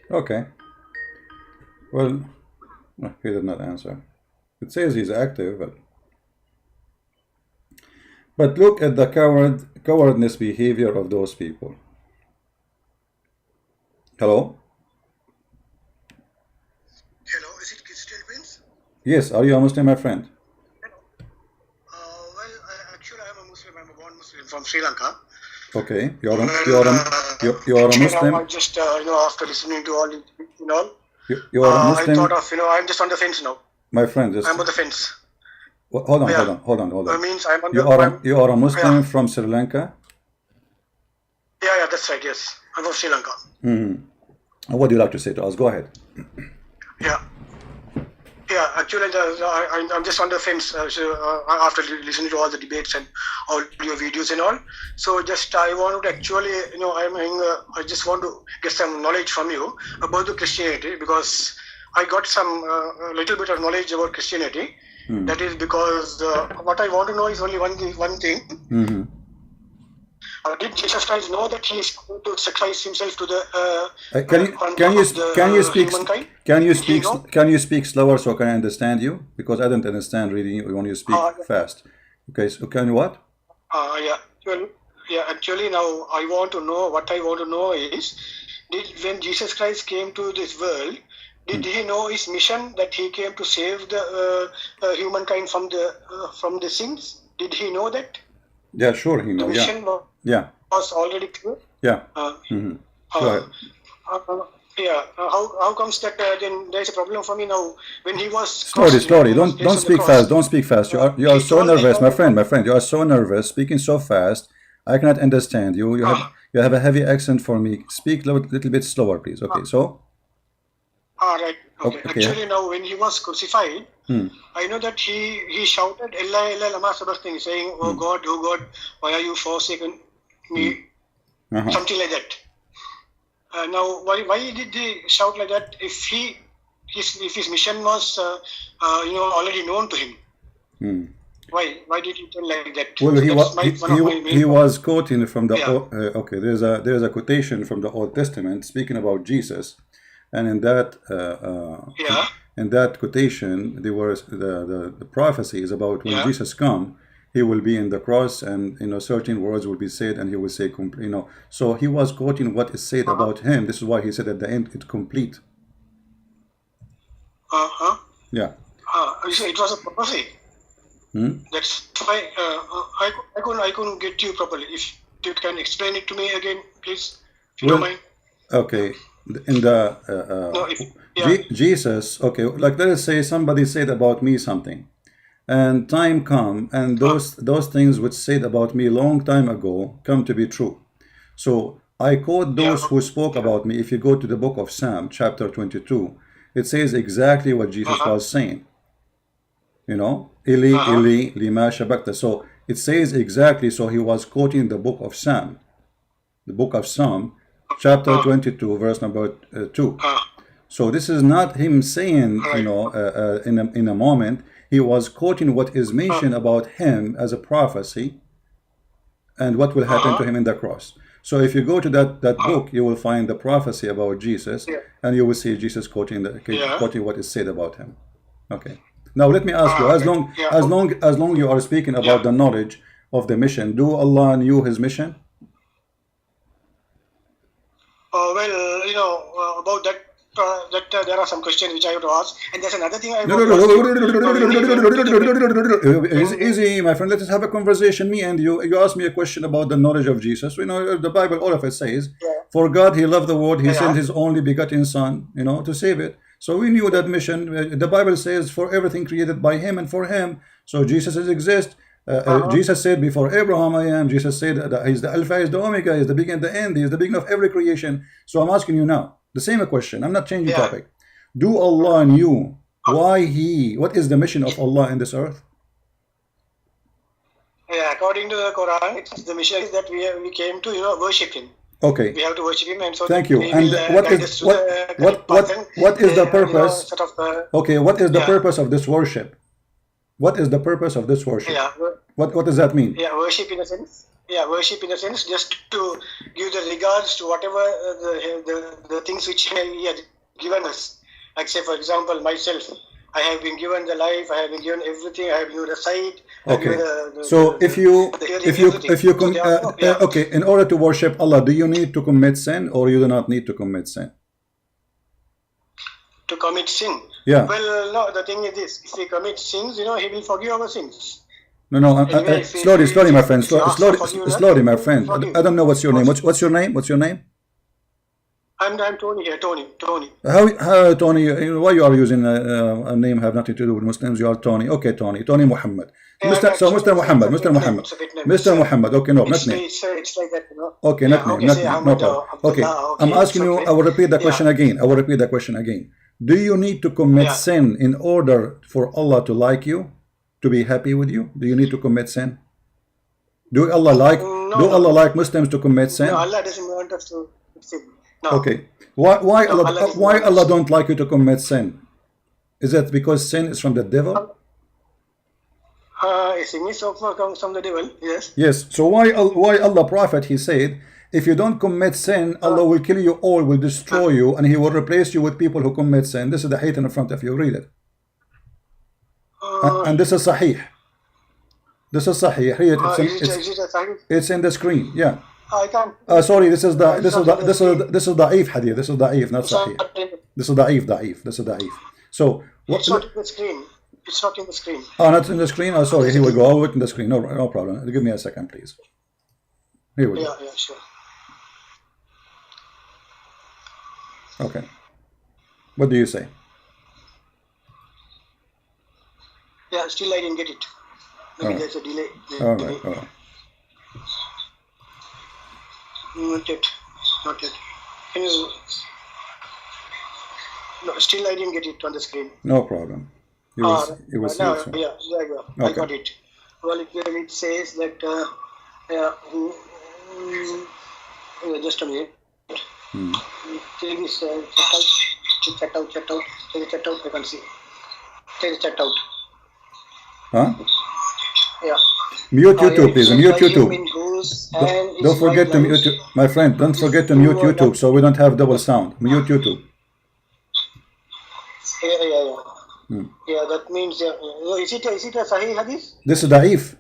Okay. Well, no, he did not answer. It says he's active, but look at the cowardness behavior of those people. Hello? Hello, is it Christian Prince? Yes, are you a Muslim, my friend? Well, actually, I'm a Muslim. I'm a born Muslim from Sri Lanka. Okay, you are Well, a Muslim. I just after listening to all You are a I Muslim. thought of I'm just on the fence now. My friend, just I'm on the fence. hold on, Yeah. hold on. Means I'm on You are a Muslim Yeah. from Sri Lanka. Yeah, that's right. Yes, I'm from Sri Lanka. What do you like to say to us? Go ahead. Yeah. Actually, I'm just on the fence after listening to all the debates and all your videos and all. So just I want to actually, I just want to get some knowledge from you about the Christianity, because I got some little bit of knowledge about Christianity. That is because what I want to know is only one thing. Did Jesus Christ know that he is going to sacrifice himself to the can you speak slower so I can understand you, because I don't understand reading when you speak fast. Okay, so can you what? Actually now what I want to know is, when Jesus Christ came to this world, did he know his mission, that he came to save the humankind from the sins? Did he know that? Yeah, sure, he knows. The mission was already clear. Yeah. Go ahead. How comes that then there is a problem for me now when he was slowly. Don't speak fast. Don't speak fast. You are so nervous, my friend. You are so nervous, speaking so fast. I cannot understand you. You have a heavy accent for me. Speak a little bit slower, please. Okay, so. Right. Okay. Actually, now when he was crucified, I know that he shouted "Allah, Allah, lama sabachthani," saying, "Oh God, why are you forsaken me?" Something like that. Now, why did he shout like that? If his mission was already known to him, why did he tell like that? Well, he was quoting from the okay. There's a quotation from the Old Testament speaking about Jesus. And in that quotation, there was the prophecy is about when Jesus come, he will be in the cross, and certain words will be said, and he will say, So he was quoting what is said about him. This is why he said at the end, it's complete. Yeah. It was a prophecy. That's why I couldn't get you properly. If you can explain it to me again, please, if you don't mind. Okay. In the Jesus, okay, like let us say somebody said about me something, and time come, and those things which said about me long time ago come to be true. So I quote those who spoke about me. If you go to the book of Psalm, chapter 22, it says exactly what Jesus was saying. Eli, Eli, lima shabakta. So it says exactly. So he was quoting the book of Psalm, chapter 22, verse number 2. So this is not him saying, in a moment. He was quoting what is mentioned about him as a prophecy and what will happen to him in the cross. So if you go to that book, you will find the prophecy about Jesus, and you will see Jesus quoting what is said about him. Okay. Now let me ask you, as long you are speaking about the knowledge of the mission, do Allah knew his mission? Well, about that, there are some questions which I have to ask, and there's another thing I Easy, my friend. Let us have a conversation. Me and you. You asked me a question about the knowledge of Jesus. We know the Bible. All of it says, "For God, He loved the world. He sent His only begotten Son, to save it." So we knew that mission. The Bible says, "For everything created by Him and for Him." So Jesus exists. Jesus said, "Before Abraham I am." Jesus said that He's the Alpha, He's the Omega, He's the beginning, the end. He's the beginning of every creation. So I'm asking you now the same question. I'm not changing topic. Do Allah knew what is the mission of Allah in this earth? According to the Quran, the mission is that we came to worship Him. Okay. We have to worship Him, and so thank you. And what is the purpose? Okay, what is the purpose of this worship? What is the purpose of this worship? What does that mean? Worship in a sense. worship in a sense, just to give the regards to whatever the things which he has given us. Like say, for example, myself, I have been given the life, I have been given everything, I have given the sight. Okay. So if you okay, in order to worship Allah, do you need to commit sin, or you do not need to commit sin? To commit sin? Yeah. Well, no. The thing is this: if we commit sins, He will forgive our sins. No. Slowly, my friend. Slowly, my friend. I don't know what's your name. What's your name? What's your name? I'm Tony here. Tony. How Tony? Why you are using a name have nothing to do with Muslims? You are Tony. Okay, Tony Muhammad. Mr. Muhammad. Okay, no, not name. It's like that, Okay, not name. No problem. Okay, I'm asking you. I will repeat the question again. Do you need to commit sin in order for Allah to like you, to be happy with you? Do you need to commit sin? Do Allah like Muslims to commit sin? No, Allah doesn't want us to sin. No. Okay. Why Allah don't like you to commit sin? Is that because sin is from the devil? Sin is from the devil. Yes. Yes. So why Allah Prophet, he said, if you don't commit sin, Allah will kill you all, will destroy you, and He will replace you with people who commit sin. This is the hadith in front of you. Read it. And this is Sahih. This is Sahih. Read it. It's in the screen. Yeah. I can't. Sorry, this is da'if hadith. This is da'if, not Sahih. This is da'if. So it's not in the screen. It's not in the screen. Oh, not in the screen. Oh, sorry. Here we go. I'll put in the screen. No problem. Give me a second, please. Here we go. Yeah, sure. Okay. What do you say? Yeah, still I didn't get it. Maybe there's a delay. All right. Not yet. Can you? No, still I didn't get it on the screen. No problem. You will see it soon. Yeah, okay. I got it. Well, it says that. Just a minute. Take this check out. Take the chat out. I can see. Take the chat out. Huh? Yeah. Mute YouTube, please. Mute YouTube. Don't forget to mute, my friend. Don't forget to mute YouTube, so we don't have double sound. Mute YouTube. Yeah. Yeah, that means. Is it a Sahih hadith? This is da'if.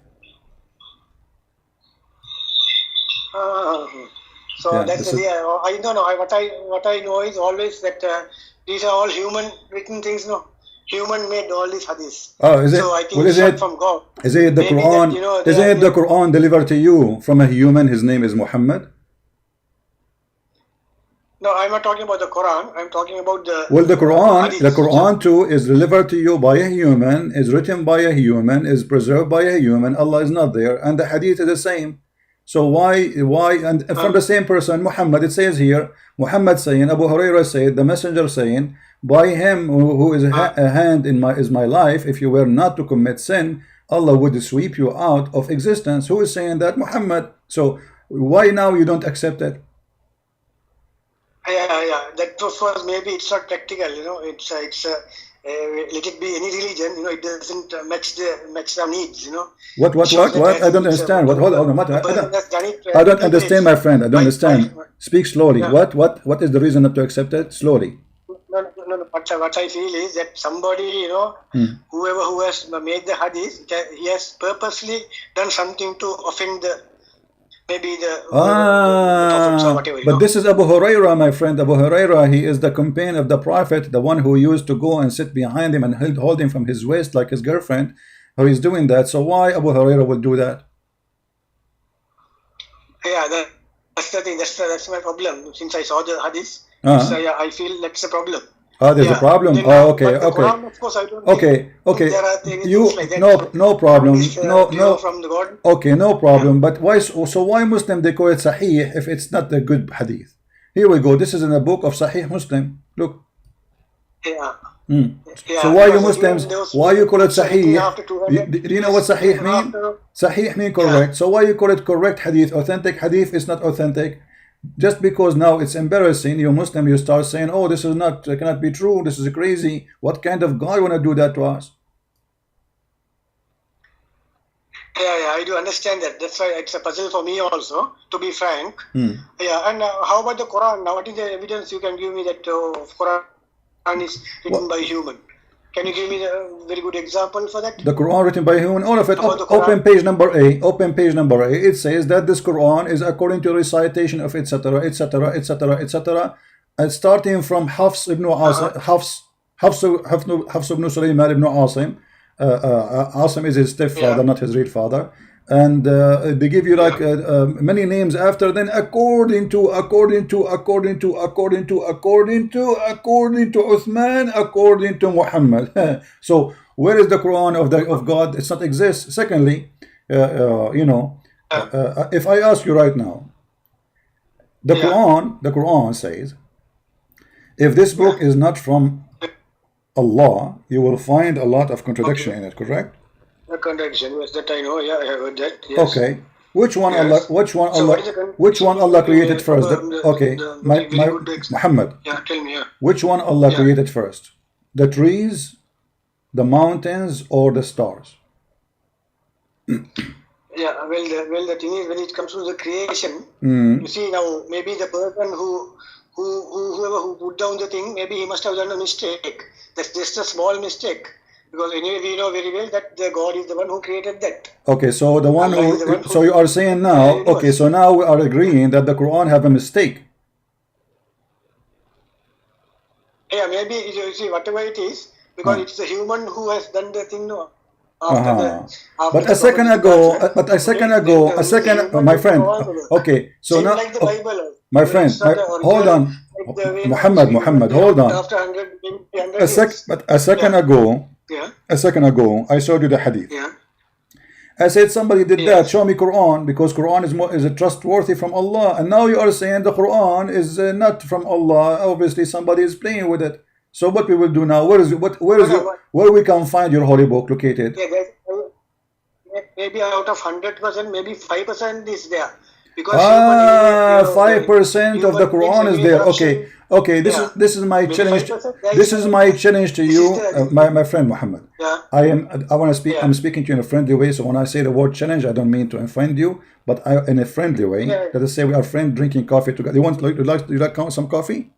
So yeah, that's I don't know. What I know is always that these are all human written things. No, human made all these hadiths. Oh, is it? So I think it's from God. Is it the Quran? That, is it the Quran delivered to you from a human? His name is Muhammad. No, I'm not talking about the Quran. I'm talking about the. Well, the Quran too is delivered to you by a human, is written by a human, is preserved by a human. Allah is not there, and the hadith is the same. So why and from the same person, Muhammad, it says here, Muhammad saying, Abu Hurairah said, the messenger saying, by him who is a hand is my life, if you were not to commit sin, Allah would sweep you out of existence. Who is saying that? Muhammad. So why now you don't accept it? Yeah. That was maybe it's not practical, it's let it be any religion, it doesn't match the needs, What? I don't understand. Hold on. I don't understand, my friend. I don't understand. Speak slowly. Yeah. What is the reason not to accept it? Slowly. No. What I feel is that somebody, whoever who has made the hadith, he has purposely done something to offend maybe the prophets or whatever. But this is Abu Hurairah, my friend. Abu Hurairah, he is the companion of the Prophet, the one who used to go and sit behind him and hold him from his waist like his girlfriend. Who is doing that? So why Abu Hurairah will do that? Yeah, that's the thing. That's my problem. Since I saw the hadith, I feel that's a problem. There's a problem. Then, okay. Quran, of course, I don't okay. There are things like that. No problem. No from the God. Okay, no problem. But why? So why Muslim they call it Sahih if it's not a good hadith? Here we go. This is in the book of Sahih Muslim. Look. Yeah. So why you Muslims? Why you call it Sahih? Do you know what Sahih mean? Sahih mean correct. So why you call it correct hadith? Authentic hadith is not authentic. Just because now it's embarrassing, you Muslim, you start saying, oh, this is cannot be true, this is crazy. What kind of God want to do that to us? Yeah, I do understand that. That's why it's a puzzle for me also, to be frank. Yeah, and how about the Quran? Now, what is the evidence you can give me that Quran is written by human? Can you give me a very good example for that? The Quran written by human, all of it. About the Open Quran? page number A. Open page number A. It says that this Quran is according to recitation of etc. etc. etc. etc. And starting from Hafs ibn Asim, Hafs ibn Sulaiman ibn Asim. Asim is his stepfather, not his real father. And they give you like many names after, then according to Uthman, according to Muhammad. So where is the Quran of God? It's not exist. Secondly, you know, if I ask you right now, the Quran says, if this book is not from Allah, you will find a lot of contradiction in it, correct? The contradiction, yes, that I know. Yeah, I have heard that. Yes. Okay. Which one Allah? Which one So Allah? what is the Which one Allah created first? Okay, very good Muhammad. Yeah, tell me. Yeah. Which one Allah created first? The trees, the mountains, or the stars? Yeah, well, the thing is, when it comes to the creation, you see now, maybe the person whoever who put down the thing, maybe he must have done a mistake. That's just a small mistake, because anyway we know very well that the God is the one who created that. Okay, so the one who, so you are saying now, okay, so now we are agreeing that the Quran have a mistake. Yeah, maybe you see whatever it is, because it's the human who has done the thing. No. But a second ago, my friend. Okay, so now, like the Bible, my friend, hold on, Muhammad, hold on. After 100 years. But a second ago, I showed you the hadith. Yeah. I said somebody did that. Show me Quran, because Quran is trustworthy from Allah. And now you are saying the Quran is not from Allah. Obviously, somebody is playing with it. So what we will do now? Where we can find your holy book located? Yeah, maybe out of 100%, maybe 5% is there. Because 5% of the Quran is there. Okay. This is my challenge. This is my challenge to you, my friend Muhammad. Yeah. I want to speak. I'm speaking to you in a friendly way. So when I say the word challenge, I don't mean to offend you, but in a friendly way. Let us say we are friends drinking coffee together. You like some coffee?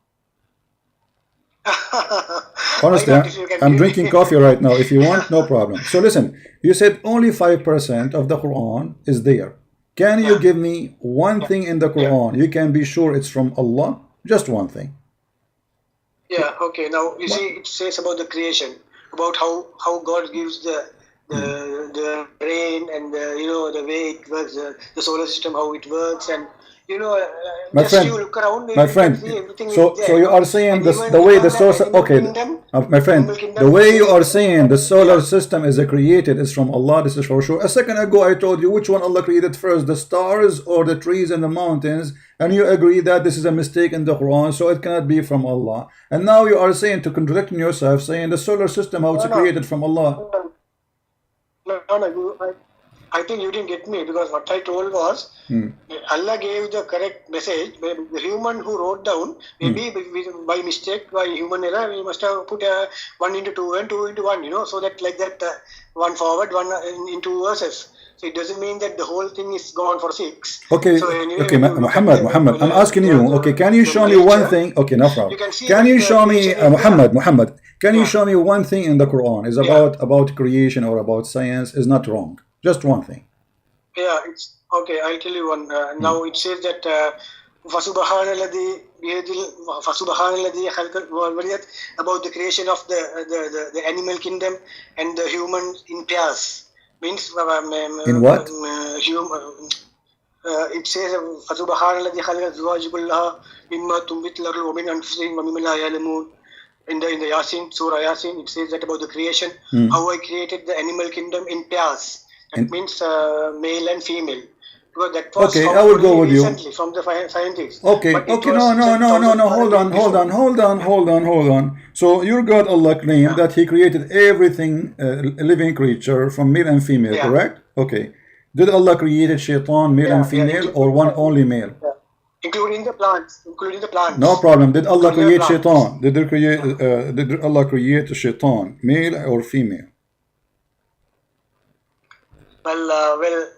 Honestly, I'm drinking coffee right now. If you want, no problem. So listen, you said only 5% of the Quran is there. Can you give me one thing in the Quran you can be sure it's from Allah? Just one thing. Yeah, okay. Now you see, it says about the creation, about how God gives the rain and the way it works, the solar system, how it works, and my just friend, you look around, my friend. So you are saying this, the way the source. Okay, my friend, the way you are saying the solar system is created is from Allah. This is for sure. A second ago, I told you which one Allah created first, the stars or the trees and the mountains, and you agree that this is a mistake in the Quran, so it cannot be from Allah. And now you are saying, to contradict yourself, saying the solar system, how it's created from Allah. No, I think you didn't get me, because what I told was Allah gave the correct message. The human who wrote down, maybe by mistake, by human error, we must have put 1 into 2 and 2 into 1, so that like that, one forward, one in 2 verses. So it doesn't mean that the whole thing is gone for 6. Okay, so anyway, okay, Muhammad, I'm asking you. Okay, can you show me one thing? Okay, no problem. Can you show me, Muhammad? Can you show me one thing in the Quran is about creation or about science is not wrong? Just one thing. Yeah, it's okay. I'll tell you one. Now it says that about the creation of the animal kingdom and the human in pairs. Means in what? It says in the Yasin, Surah Yasin, it says that about the creation, how I created the animal kingdom in pairs. That means male and female. Because that was okay, I will go with you. From the scientists. Okay, no. Hold on. So your God Allah claimed that He created everything, living creature from male and female, correct? Okay. Did Allah create shaitan, male and female, or one only male? Including the plants. No problem. Did Allah create shaitan? Did Allah create shaitan, male or female? Well,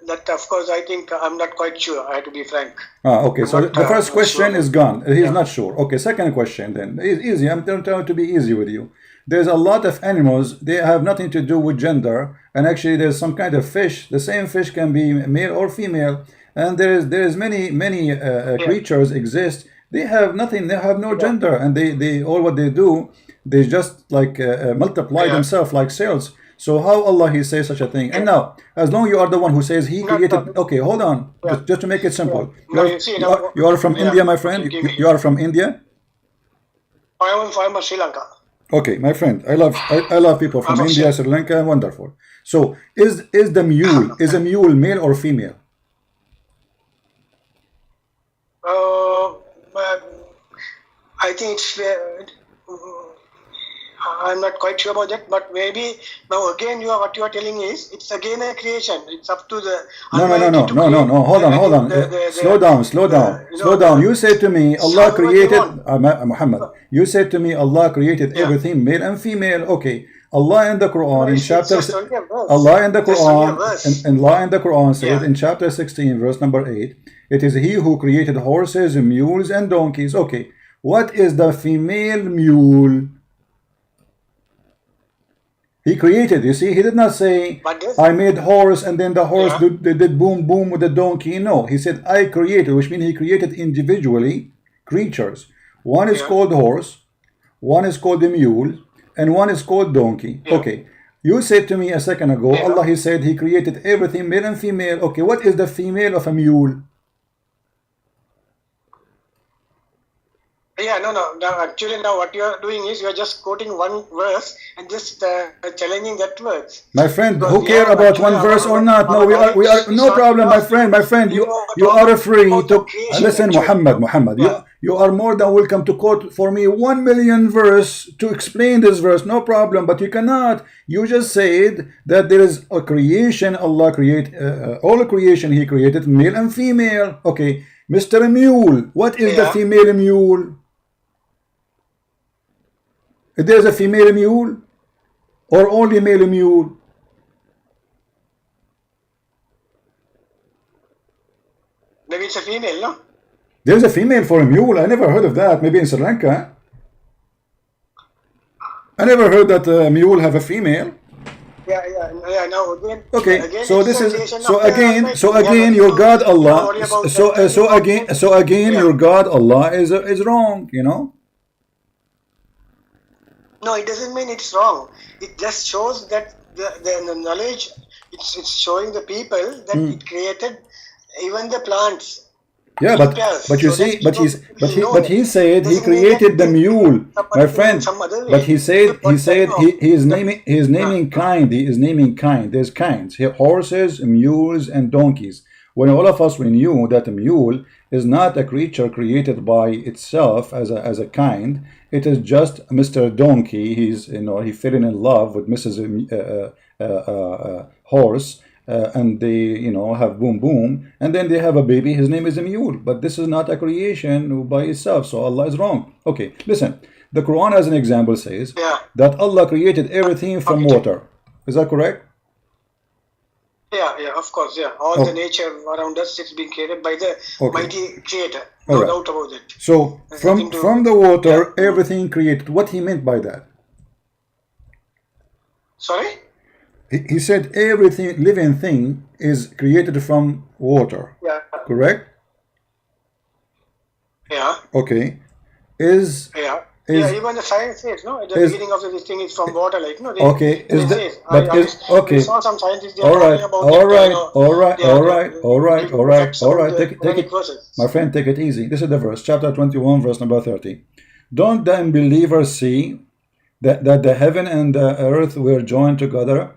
that of course I think I'm not quite sure. I have to be frank. Okay, so the first question sure. is gone. He's not sure. Okay, second question then. It's easy. I'm trying to be easy with you. There's a lot of animals, they have nothing to do with gender, and actually there's some kind of fish. The same fish can be male or female, and there is many creatures exist. They have nothing. They have no gender, and they all what they do, they just like multiply themselves like cells. So how Allah He says such a thing? And now, as long you are the one who says He created. Okay, hold on. Just to make it simple. You are from India, my friend. You are from India. I'm from Sri Lanka. Okay, my friend. I love people from India, Sri Lanka. Wonderful. So is a mule male or female? I think it's. I'm not quite sure about that, but maybe now again what you are telling is it's again a creation. It's up to the no. Hold on. Slow down. You said to me Allah created Muhammad. You said to me Allah created everything male and female. Okay. Allah in the Quran in chapter Allah in the Quran says in chapter 16 verse number 8, it is He who created horses, mules, and donkeys. Okay. What is the female mule? He created, you see, he did not say, I made horse and then the horse did boom boom with the donkey. No, he said, I created, which means he created individually creatures. One is called horse, one is called the mule, and one is called donkey. Okay, you said to me a second ago, Allah, He said He created everything male and female. Okay, what is the female of a mule? No. Actually, now what you are doing is you are just quoting one verse and just challenging that verse. My friend, who care about one verse or not? No, we are no problem, my friend. You are free to listen, Muhammad. You are more than welcome to quote for me 1 million verse to explain this verse. No problem, but you cannot. You just said that there is a creation. Allah create all creation. He created male and female. Okay, Mr. Mule. What is the female mule? There's a female mule or only male mule? Maybe it's a female, no? There's a female for a mule. I never heard of that. Maybe in Sri Lanka. I never heard that a mule have a female. No, again. Okay, again, so this is so again your God Allah. So again your God Allah is wrong. You know. No, it doesn't mean it's wrong. It just shows that the knowledge, it's showing the people that it created even the plants. Yeah, but you see, but he said he created the mule, my friend. But he said he is naming kind. He is naming kind. There's kinds. Horses, mules, and donkeys. When all of us we knew that a mule is not a creature created by itself as a kind. It is just Mr. Donkey. He's he fell in love with Mrs. Horse, and they have boom boom, and then they have a baby. His name is a mule. But this is not a creation by itself. So Allah is wrong. Okay, listen. The Quran, as an example, says that Allah created everything from water. Is that correct? Yeah, of course, all the nature around us is being created by the mighty creator. No doubt about it. So from the water, everything created. What he meant by that? Sorry? He said everything living thing is created from water. Yeah. Correct? Yeah. Okay. Even the science says, no, at the beginning of this thing is from water, like, no. Okay. I saw some scientists, they are talking about all right. Take it, my friend, take it easy. This is the verse, chapter 21, verse number 30. Don't the unbelievers see that the heaven and the earth were joined together,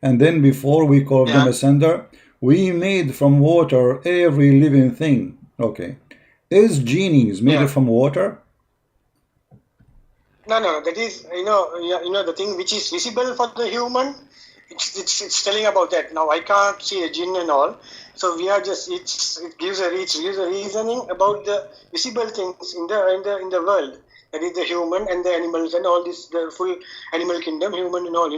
and then before we called them asunder, we made from water every living thing. Okay. Is genies made from water? No. That is, the thing which is visible for the human. It's telling about that. Now I can't see a jinn and all, so we are just it gives a reasoning about the visible things in the world. That is the human and the animals and all this, the full animal kingdom, human and all,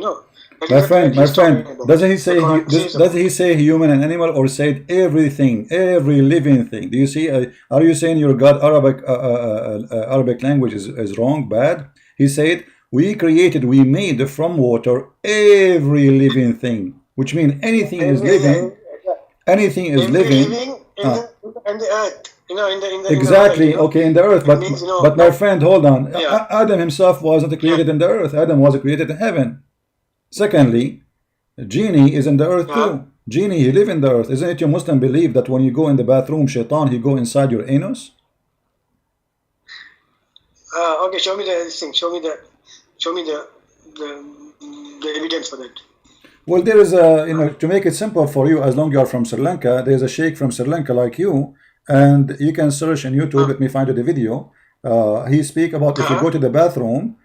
That My is friend, he's talking about. doesn't he say The Quran says does he say human and animal, or said everything, every living thing? Do you see? Are you saying your God Arabic language is wrong, bad? He said we made from water every living thing, which means anything is living. Anything is every living. living in the earth, in the Exactly. Okay, in the earth, but means, but my friend, hold on. Yeah. Adam himself wasn't created in the earth. Adam was created in heaven. Secondly, genie is in the earth too. Genie, he live in the earth. Isn't it your Muslim belief that when you go in the bathroom, shaitan, he go inside your anus? Okay, show me the thing. Show me the evidence for that. Well, there is a, to make it simple for you, as long as you are from Sri Lanka, there is a sheikh from Sri Lanka like you, and you can search on YouTube. Let me find the video. He speak about if you go to the bathroom,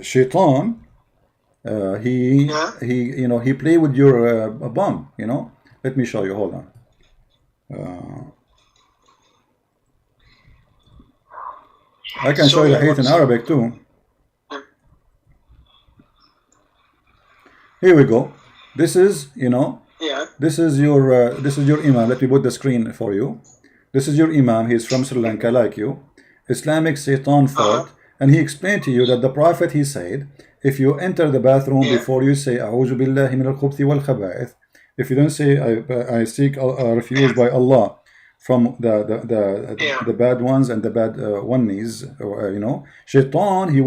shaitan, he play with your bum. Let me show you. Hold on. I can show you the hadith in Arabic too. Here we go. This is, this is your imam. Let me put the screen for you. This is your imam. He's from Sri Lanka like you. Islamic Satan fought, and he explained to you that the Prophet, he said, if you enter the bathroom before you say A'udhu billahi min al-khubthi wal khaba'ith, if you don't say I seek refuge by Allah from the bad ones and the bad onesies, Shaitan, he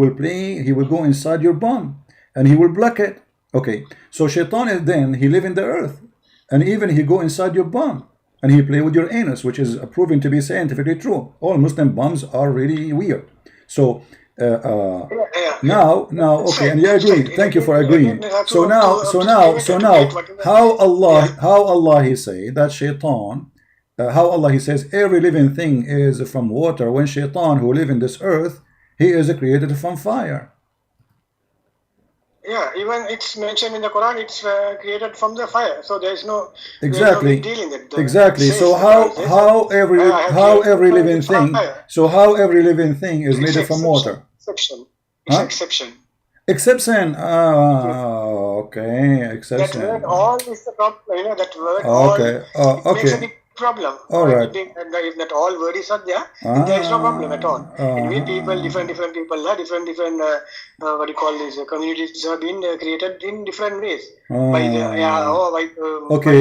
will go inside your bum and he will block it. Okay, so Shaitan is then, he live in the earth, and even he go inside your bum, and he play with your anus, which is proven to be scientifically true. All Muslim bums are really weird. So now, okay, and you agree. Thank you for agreeing. So now, how Allah he say that Shaitan, how Allah he says every living thing is from water, when Shaitan who live in this earth, he is created from fire. Yeah, even it's mentioned in the Quran, it's created from the fire. So there is no exactly big deal in that. Exactly. So how every living thing? So how every living thing is made from water? Exception. It's exception. Exception. Okay. Exception. That word all is the problem. That word okay. all. It makes a Okay. big problem. All right. If not all words is not there, there is no problem at all. And we people, different people, different what do you call this? Communities have been created in different ways by the okay.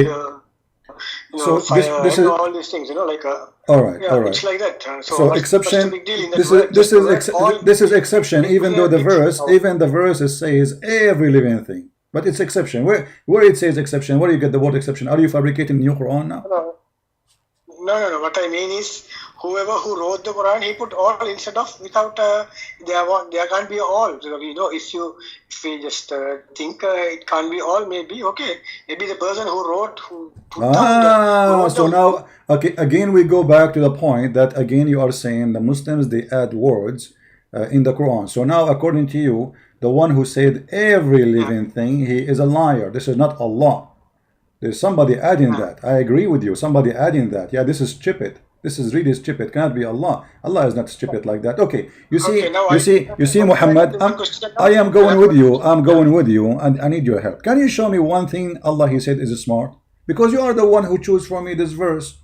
so fire, this is all these things. Like all right. It's like that. So exception. This is exception. Even though the verse says every living thing, but it's exception. Where it says exception, where do you get the word exception? Are you fabricating the new Quran now? No. What I mean is, whoever who wrote the Quran, he put all instead of without. There can't be all. If we just think it can't be all, maybe okay. Maybe the person who wrote so now okay. Again, we go back to the point that again you are saying the Muslims, they add words in the Quran. So now, according to you, the one who said every living thing, he is a liar. This is not Allah. There's somebody adding that. I agree with you. Somebody adding that. Yeah, this is stupid. This is really stupid. Cannot be Allah. Allah is not stupid like that. Okay. You see, Muhammad. I am going with you. I'm going with you, and I need your help. Can you show me one thing Allah he said is smart? Because you are the one who chose for me this verse.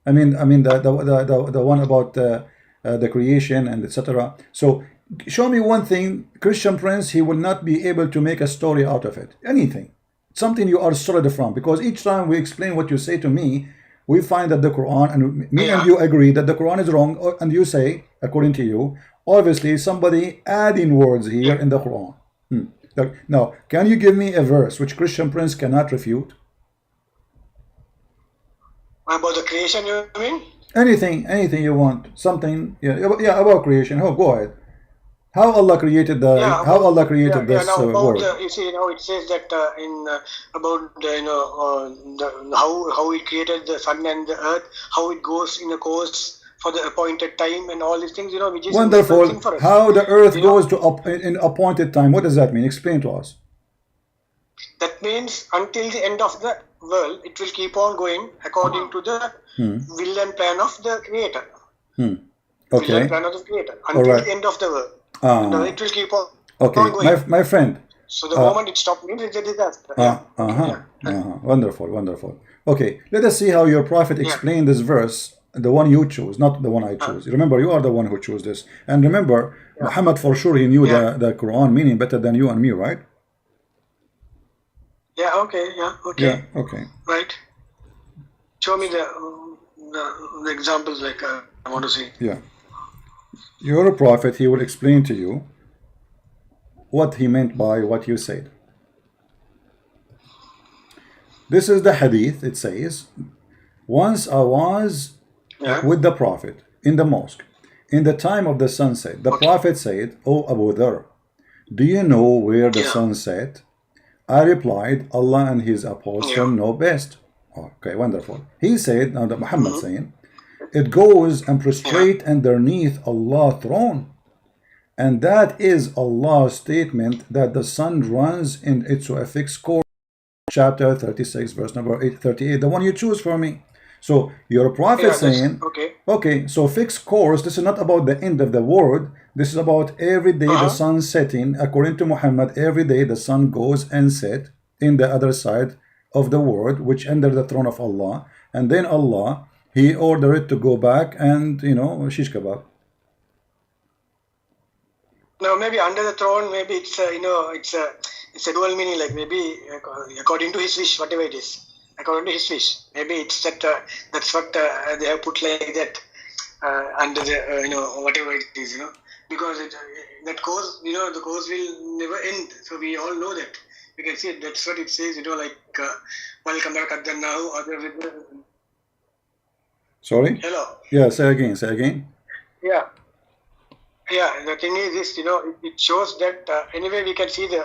I mean the one about the creation and etc. So show me one thing. Christian Prince, he will not be able to make a story out of it. Anything. Something you are solid from, because each time we explain what you say to me, we find that the Quran, and me and you agree that the Quran is wrong, and you say, according to you, obviously somebody adding words here in the Quran. Now, can you give me a verse which Christian Prince cannot refute? About the creation, you mean? Anything you want. Something, about creation. Oh, go ahead. How Allah created this world? You see, it says that how He created the sun and the earth, how it goes in a course for the appointed time, and all these things, which is wonderful. For us. How the earth goes to in appointed time? What does that mean? Explain to us. That means until the end of the world, it will keep on going according to the will and plan of the Creator. Will Okay. and plan of the Creator All until right. the end of the world. It will keep on Okay. going. My friend. So the moment it stops means it's a disaster. Wonderful, wonderful. Okay, let us see how your prophet explained this verse, the one you choose, not the one I choose. Remember, you are the one who chose this. And remember, Muhammad, for sure, he knew the Quran meaning better than you and me, right? Yeah, okay, okay. Yeah, okay. Right. Show me the examples like I want to see. Yeah. You're a prophet, he will explain to you what he meant by what you said. This is the hadith. It says, once I was with the prophet in the mosque in the time of the sunset. The prophet said, "O Abu Dhar, do you know where the sun set?" I replied, "Allah and his apostle know best." Okay, wonderful. He said, now that Muhammad saying, "It goes and prostrate underneath Allah's throne." And that is Allah's statement that the sun runs into a fixed course. Chapter 36, verse number 38, the one you choose for me. So your prophet saying, okay, so fixed course, this is not about the end of the world. This is about every day the sun setting. According to Muhammad, every day the sun goes and set in the other side of the world, which under the throne of Allah. And then Allah, he ordered it to go back and, shish kebab. No, maybe under the throne, maybe it's it's a dual meaning, like maybe according to his wish, whatever it is, according to his wish. Maybe it's that that's what they have put like that under the whatever it is, because that course, the course will never end. So we all know that. You can see it. That's what it says, like welcome back at the now. Sorry. Hello. Yeah. Say again. Say again. Yeah. Yeah, the thing is this, it shows that anyway we can see the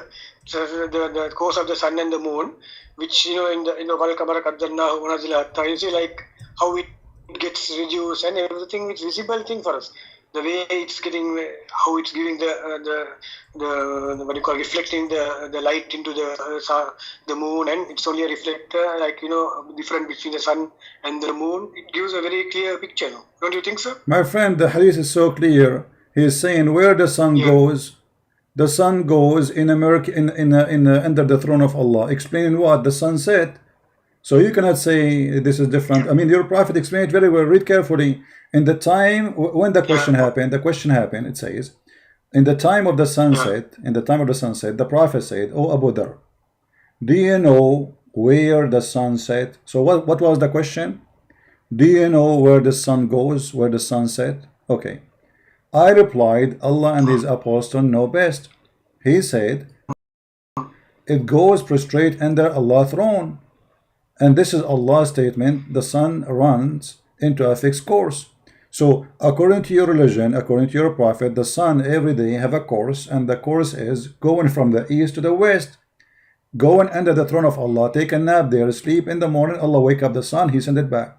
course of the sun and the moon, which in the you see like how it gets reduced and everything. It's visible thing for us. The way it's getting, how it's giving the what you call reflecting the light into the moon, and it's only a reflector, like different between the sun and the moon. It gives a very clear picture. Don't you think so? My friend, the hadith is so clear. He's saying where the sun goes. The sun goes in America, under the throne of Allah. Explaining what the sun set. So you cannot say this is different. I mean, your prophet explained it very well. Read carefully. In the time when the question happened, it says, in the time of the sunset, the prophet said, "O Abu Dhar, do you know where the sun set?" So what was the question? Do you know where the sun goes, where the sun set? Okay. I replied, Allah and his apostle know best. He said, it goes prostrate under Allah's throne. And this is Allah's statement, the sun runs into a fixed course. So according to your religion, according to your prophet, the sun every day have a course, and the course is going from the east to the west. Going under the throne of Allah, take a nap there, sleep in the morning, Allah wake up the sun, he send it back.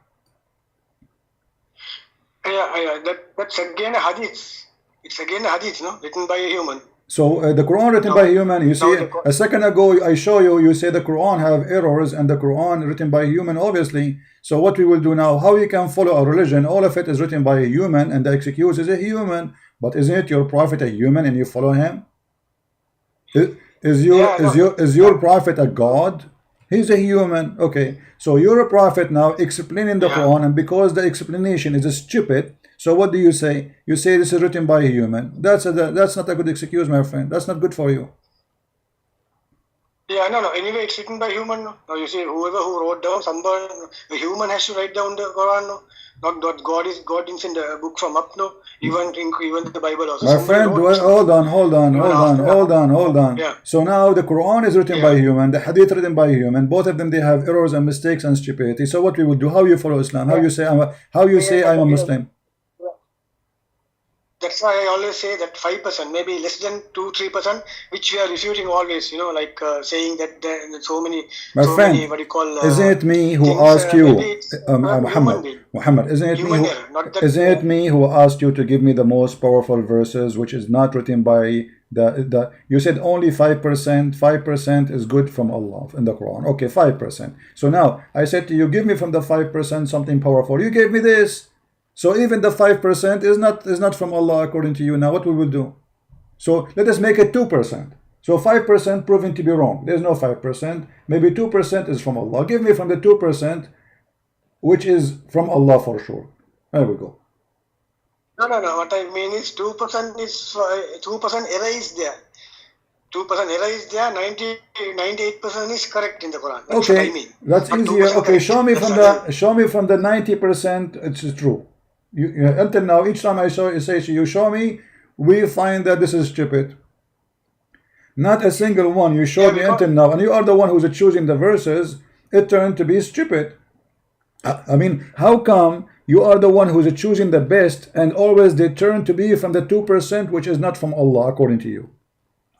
That's again a hadith. It's again a hadith, written by a human. So the Quran written by a human, you see, a second ago I show you say the Quran have errors and the Quran written by a human, obviously. So what we will do now, how you can follow a religion, all of it is written by a human and the excuse is a human, but isn't it your prophet a human and you follow him? Is your prophet a god? He's a human. Okay, so you're a prophet now explaining the Quran, and because the explanation is stupid, so what do you say? You say this is written by a human. That's not a good excuse, my friend. That's not good for you. Yeah, no. Anyway, it's written by human. No, you see, whoever who wrote down, a human has to write down the Quran. No, not God is in the book from up. No, even the Bible also. My friend, hold on. Yeah. So now the Quran is written by a human, the Hadith written by a human. Both of them they have errors and mistakes and stupidity. So what we would do? How you follow Islam? How you say I'm a Muslim? That's why I always say that 5%, maybe less than 2-3%, which we are refuting always, like saying that there are so many, friend, what you call, isn't it me who asked you, Muhammad, isn't it me who asked you to give me the most powerful verses which is not written by You said only 5%. 5% is good from Allah in the Quran. Okay, 5%. So now I said to you, give me from the 5% something powerful. You gave me this. So even the 5% is not from Allah according to you. Now what we will do? So let us make it 2%. So 5% proven to be wrong. There's no 5%. Maybe 2% is from Allah. Give me from the 2%, which is from Allah for sure. There we go. No. What I mean is 2% is 2% error is there. 2% error is there. 98% is correct in the Quran. That's Okay, what I mean. that's But easier. 2% Okay, correct. show me That's from what I the 90%. It's true. Until now, each time I say to you, show me, we find that this is stupid. Not a single one. You showed me until now, and you are the one who's choosing the verses. It turned to be stupid. I mean, how come you are the one who's choosing the best, and always they turn to be from the 2%, which is not from Allah, according to you?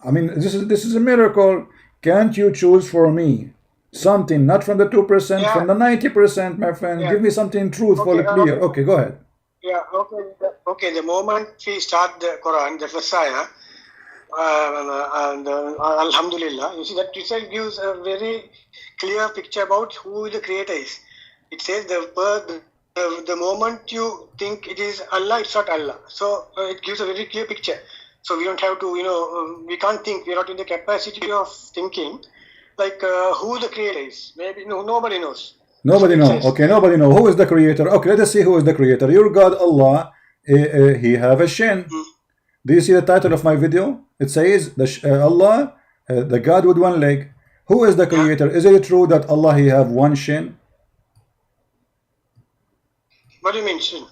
I mean, this is a miracle. Can't you choose for me something not from the 2%, from the 90%, my friend? Give me something truthful, clear. Okay, go ahead. Yeah. Okay. The moment we start the Quran, the Messiah, and Alhamdulillah, you see that itself gives a very clear picture about who the Creator is. It says the moment you think it is Allah, it's not Allah. So it gives a very clear picture. So we don't have to, we can't think. We're not in the capacity of thinking like who the Creator is. Maybe nobody knows. Nobody knows. Okay, nobody knows. Who is the Creator? Okay, let us see who is the Creator. Your God, Allah, He have a shin. Do you see the title of my video? It says Allah, the God with one leg. Who is the Creator? Is it true that Allah He have one shin? What do you mean shin?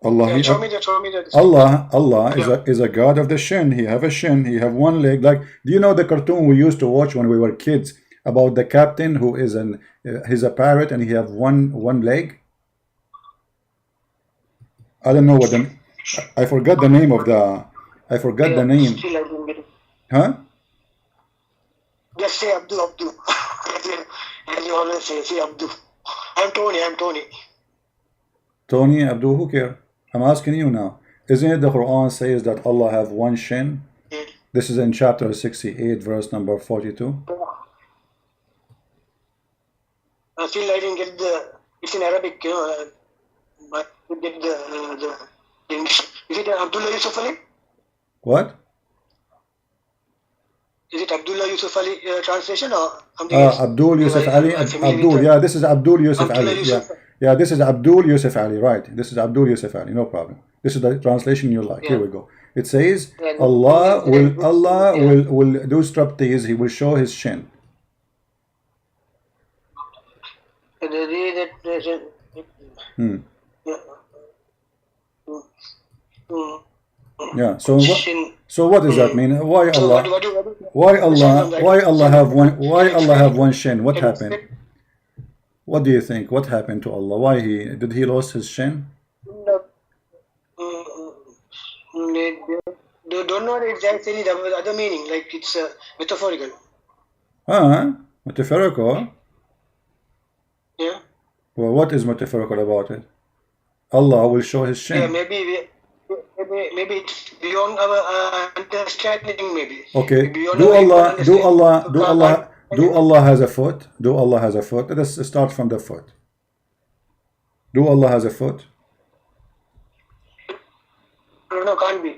Allah, show me that. Allah is a God of the shin. He have a shin. He have one leg. Like, do you know the cartoon we used to watch when we were kids about the captain who is he's a parrot and he have one leg? I don't know what I forgot the name of the. I forgot the name. Huh? Just say Abdul. And you always say Abdul. I'm Tony. Tony, Abdul, who care? I'm asking you now. Isn't it the Quran says that Allah have one shin? This is in chapter 68, verse number 42. I feel I didn't get it's in Arabic, but I get the English. Is it Abdullah Yusuf Ali? What? Is it Abdullah Yusuf Ali translation or something else? Abdul Yusuf Ali. Abdul, yeah, this is Abdul Yusuf Ali. Yeah, this is Abdul Yusuf Ali, right? This is Abdul Yusuf Ali, no problem. This is the translation you like. Here we go. It says Allah will do striptease. He will show his shin. Yeah. So what does that mean? Why Allah? Why Allah have one shin? What happened? What do you think? What happened to Allah? Why did he lost his shin? They don't know if there's any other meaning, like it's metaphorical. Metaphorical? Yeah. Well, what is metaphorical about it? Allah will show his shin. Yeah, maybe it's beyond our understanding. Maybe. Okay. Beyond Do Allah has a foot? Do Allah has a foot? Let us start from the foot. Do Allah has a foot? No, can't be.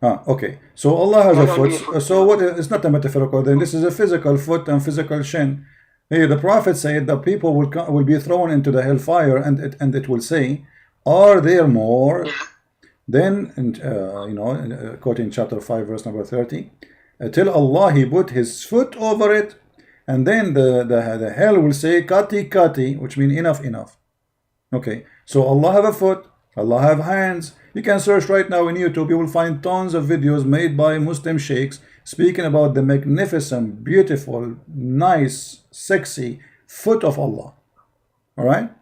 Okay. So Allah has a foot. So what? It's not a metaphorical. Then this is a physical foot and physical shin. Hey, the Prophet said that people will be thrown into the hellfire, and it will say, "Are there more?" Then, quoting chapter 5, verse number 30, till Allah He put His foot over it, and then the hell will say, "Kati kati," which means enough. Okay. So Allah have a foot. Allah have hands. You can search right now in YouTube. You will find tons of videos made by Muslim sheikhs speaking about the magnificent, beautiful, nice, sexy foot of Allah. All right.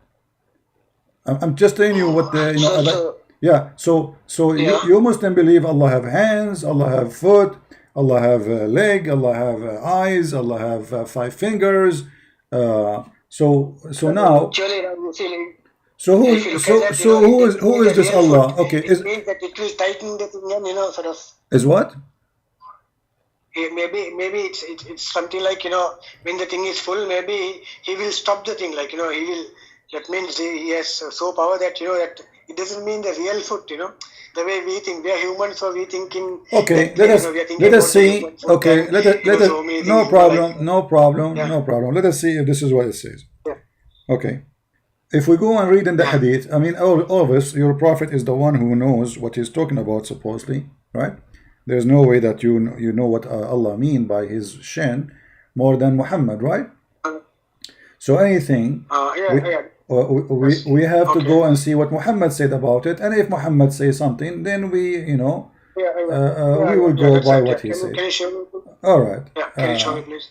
I'm just telling you what the yeah. So you Muslim believe Allah have hands, Allah have foot, Allah have a leg, Allah have eyes, Allah have 5 fingers. So now. Actually, So who If you look at that, so who is the this real Allah? foot. Okay, It means that it will tighten the thing and, sort of. is what? Maybe it's something like, when the thing is full, maybe he will stop the thing, like, he will. That means he has so power that, that it doesn't mean the real foot, the way we think. We are humans, so we think in. Okay, that, let us see. Okay, let us so many no things, problem, no problem, Yeah. no problem. Let us see if this is what it says. Yeah. Okay. If we go and read in the Yeah. hadith, I mean, all of us, your prophet is the one who knows what he's talking about, supposedly, right? There's no way that you know what Allah mean by his shin more than Muhammad, right? So anything, we have to go and see what Muhammad said about it, and if Muhammad says something, then we we will go by what he said. Can you show me? All right. Yeah, can you show me, please?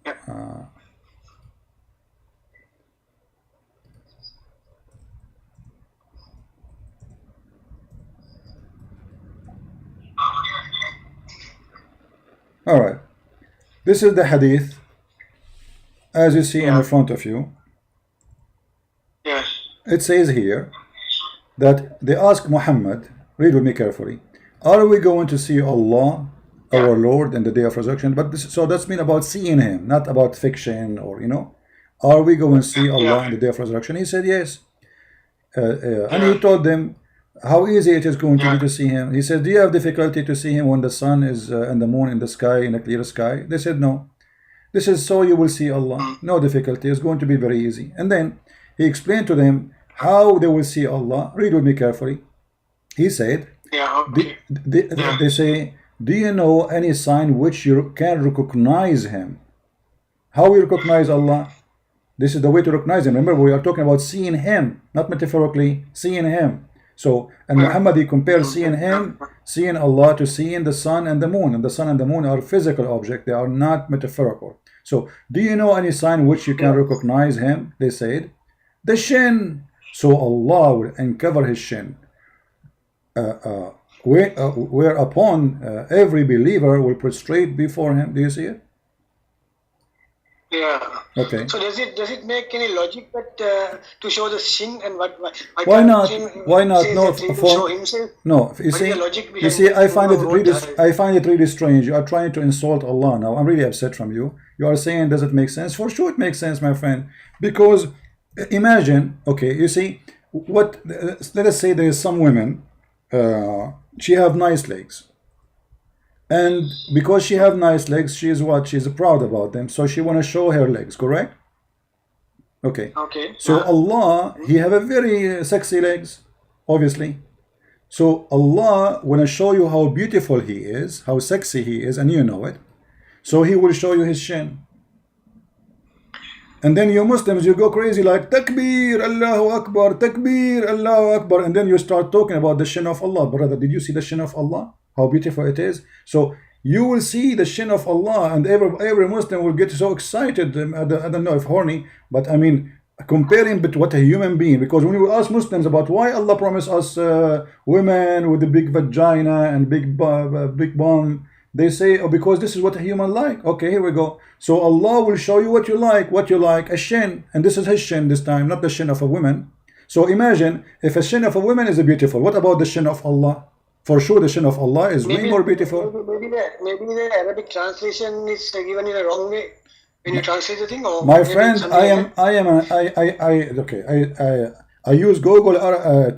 Yeah. All right. This is the hadith, as you see in the front of you. Yeah. It says here that they ask Muhammad, read with me carefully, are we going to see Allah, our Lord, in the day of resurrection? But so that's mean about seeing him, not about fiction or, are we going to see Allah in the day of resurrection? He said yes. And he told them how easy it is going to be to see him. He said, do you have difficulty to see him when the sun is and the moon in the sky, in a clear sky? They said no. This is so you will see Allah. No difficulty. It's going to be very easy. And then he explained to them how they will see Allah. Read with me carefully. He said, they say, do you know any sign which you can recognize him? How we recognize Allah? This is the way to recognize him. Remember, we are talking about seeing him, not metaphorically, seeing him. So, and Muhammad, he compares seeing him, seeing Allah, to seeing the sun and the moon. And the sun and the moon are physical objects. They are not metaphorical. So, do you know any sign which you can recognize him? They said, the shin. So Allah will uncover his shin. Whereupon every believer will prostrate before him. Do you see it? Yeah. Okay. So does it make any logic that to show the shin and what? Why not? Why not? No, show himself. No. You see, I find it really strange. You are trying to insult Allah now. I'm really upset from you. You are saying, does it make sense? For sure, it makes sense, my friend. Because imagine, okay, you see, let us say there is some women. She have nice legs. And because she have nice legs, she is what? She's proud about them. So she want to show her legs, correct? Okay. Okay. So Allah, he have a very sexy legs, obviously. So Allah want to show you how beautiful he is, how sexy he is, and you know it. So he will show you his shin. And then you Muslims, you go crazy like Takbir, Allahu Akbar, Takbir, Allahu Akbar. And then you start talking about the shin of Allah. Brother, did you see the shin of Allah? How beautiful it is. So you will see the shin of Allah, and every Muslim will get so excited. I don't know if horny, but I mean comparing with what a human being. Because when we ask Muslims about why Allah promised us women with a big vagina and big bum, they say, oh, because this is what a human like. Okay, here we go. So Allah will show you what you like, a shin, and this is his shin this time, not the shin of a woman. So imagine if a shin of a woman is beautiful, what about the shin of Allah? For sure, the shin of Allah is way more beautiful. Maybe the Arabic translation is given in a wrong way when you translate the thing. Or my friend, I use Google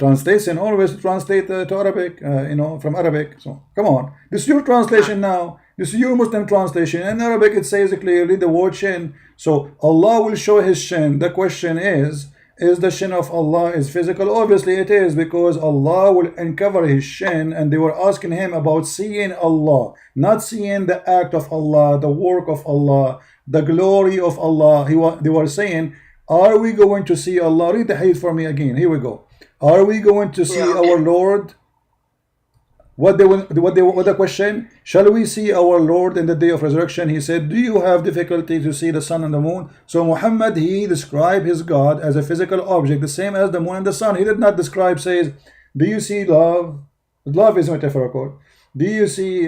translation always to translate to Arabic, from Arabic. So come on, this is your translation now. This is your Muslim translation. In Arabic, it says clearly the word shin. So Allah will show his shin. The question is the shin of Allah is physical? Obviously it is, because Allah will uncover his shin, and they were asking him about seeing Allah, not seeing the act of Allah, the work of Allah, the glory of Allah. They were saying, are we going to see Allah? Read the hadith for me again. Here we go. Are we going to see our Lord? What the question? Shall we see our Lord in the day of resurrection? He said, do you have difficulty to see the sun and the moon? So Muhammad, he described his God as a physical object, the same as the moon and the sun. He did not describe, says, do you see love? Love is metaphorical. Do you see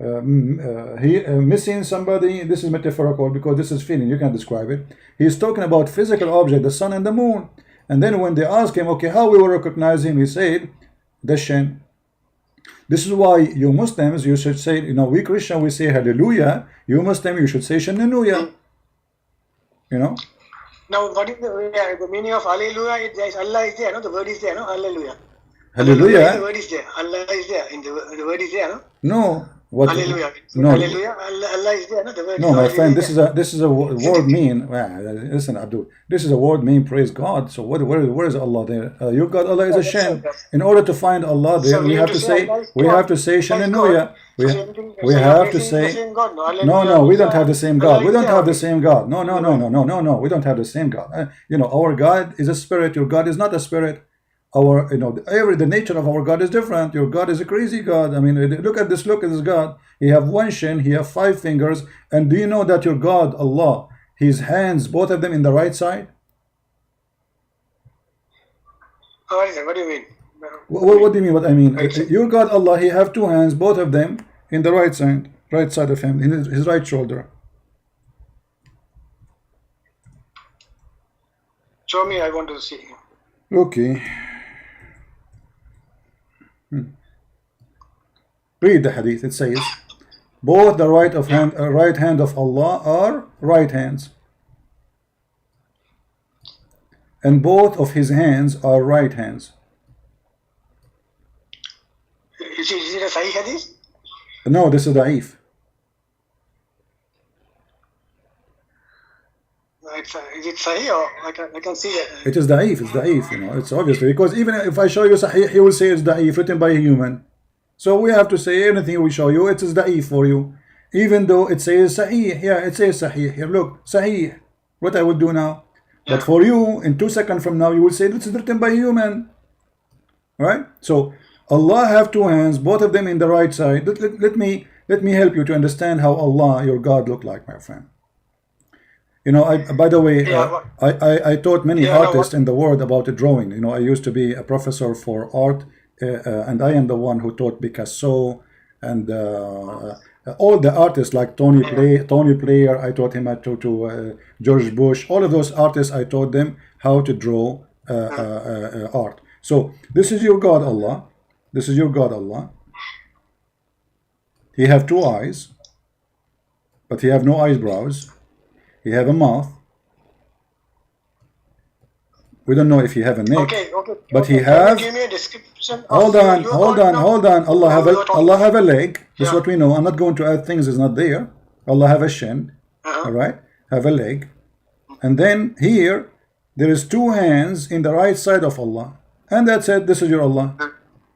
missing somebody. This is metaphorical because this is feeling, you can describe it. He's talking about physical object, the sun and the moon. And then when they ask him, okay, how we will recognize him, he said, the shin. This is why you Muslims, you should say, we Christian, we say hallelujah. You Muslim, you should say shannuya. Now, what is the meaning of hallelujah? Allah is there, no? The word is there, no? Hallelujah. Hallelujah. The word is there. Allah is there. The word is there, no? No. What? Hallelujah. No. Hallelujah. Allah is there, no? The word no, my friend. This is a word mean. Listen, Abdul. This is a word mean. Praise God. So where is Allah there? You got Allah is a shin. In order to find Allah there, we have to say shannuya. We have to say no. We don't have the same God. We don't have the same God. No. We don't have the same God. Our God is a spirit. Your God is not a spirit. The nature of our God is different. Your God is a crazy God. I mean, look at this God. He have one shin, he have 5 fingers. And do you know that your God, Allah, his hands, both of them in the right side? What do you mean? What do you mean what I mean? Your God, Allah, he have 2 hands, both of them in the right side of him, in his right shoulder. Show me, I want to see. Okay. Read the hadith. It says, both the right hand of Allah are right hands, and both of his hands are right hands. Is it a Sahih hadith? No, this is da'if. Is it Sahih or I can see it? It is da'if. It's da'if. It's obviously, because even if I show you Sahih, he will say it's da'if, written by a human. So we have to say anything we show you, it is da'if for you. Even though it says Sahih. Yeah, it says Sahih. Here, look, Sahih. What I would do now. Yeah. But for you, in 2 seconds from now, you will say this is written by a human. Right? So Allah have 2 hands, both of them in the right side. Let me help you to understand how Allah, your God, look like, my friend. By the way, I taught many artists in the world about drawing. I used to be a professor for art, and I am the one who taught Picasso and all the artists like Tony Player. I taught him to George Bush. All of those artists, I taught them how to draw art. So this is your God, Allah. This is your God, Allah. He have 2 eyes, but he have no eyebrows. He have a mouth. We don't know if he have a neck. Okay. But he have. Give me a description. Hold on. Allah have a leg. That's what we know. I'm not going to add things that's not there. Allah have a shin. All right. Have a leg. And then here there is 2 hands in the right side of Allah. And that's it. This is your Allah.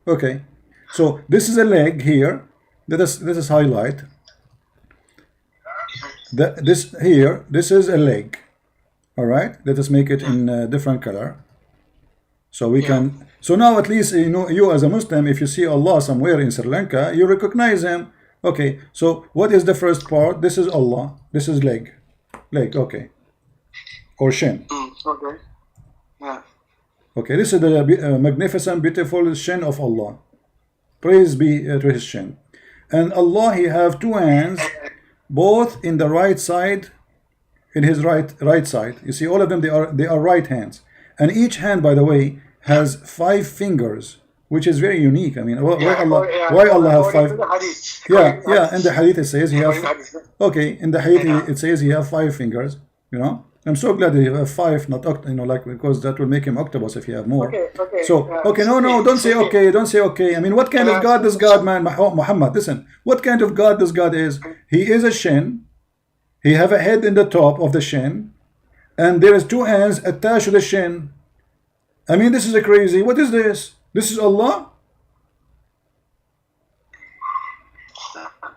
Okay. So this is a leg here. Let us highlight. This is a leg. All right, let us make it in a different color, so we can. So now at least you as a Muslim, if you see Allah somewhere in Sri Lanka, you recognize him. Okay, so what is the first part? This is Allah. This is leg. Okay, or shin. Okay. Yeah. Okay, this is the magnificent, beautiful shin of Allah. Praise be to his shin. And Allah, he have 2 hands, both in the right side. In his right side, you see, all of them they are right hands, and each hand, by the way, has 5 fingers, which is very unique. I mean, why Allah have 5? Yeah. In the hadith it says he have. Okay, in the hadith it says he have 5 fingers. I'm so glad that you have 5, not because that will make him octopus if you have more. Okay. So no, don't say okay. I mean, what kind of God does God, man, Muhammad? Listen, what kind of God does God is? He is a shin. He have a head in the top of the shin, and there is 2 hands attached to the shin. I mean, this is a crazy. What is this? This is Allah?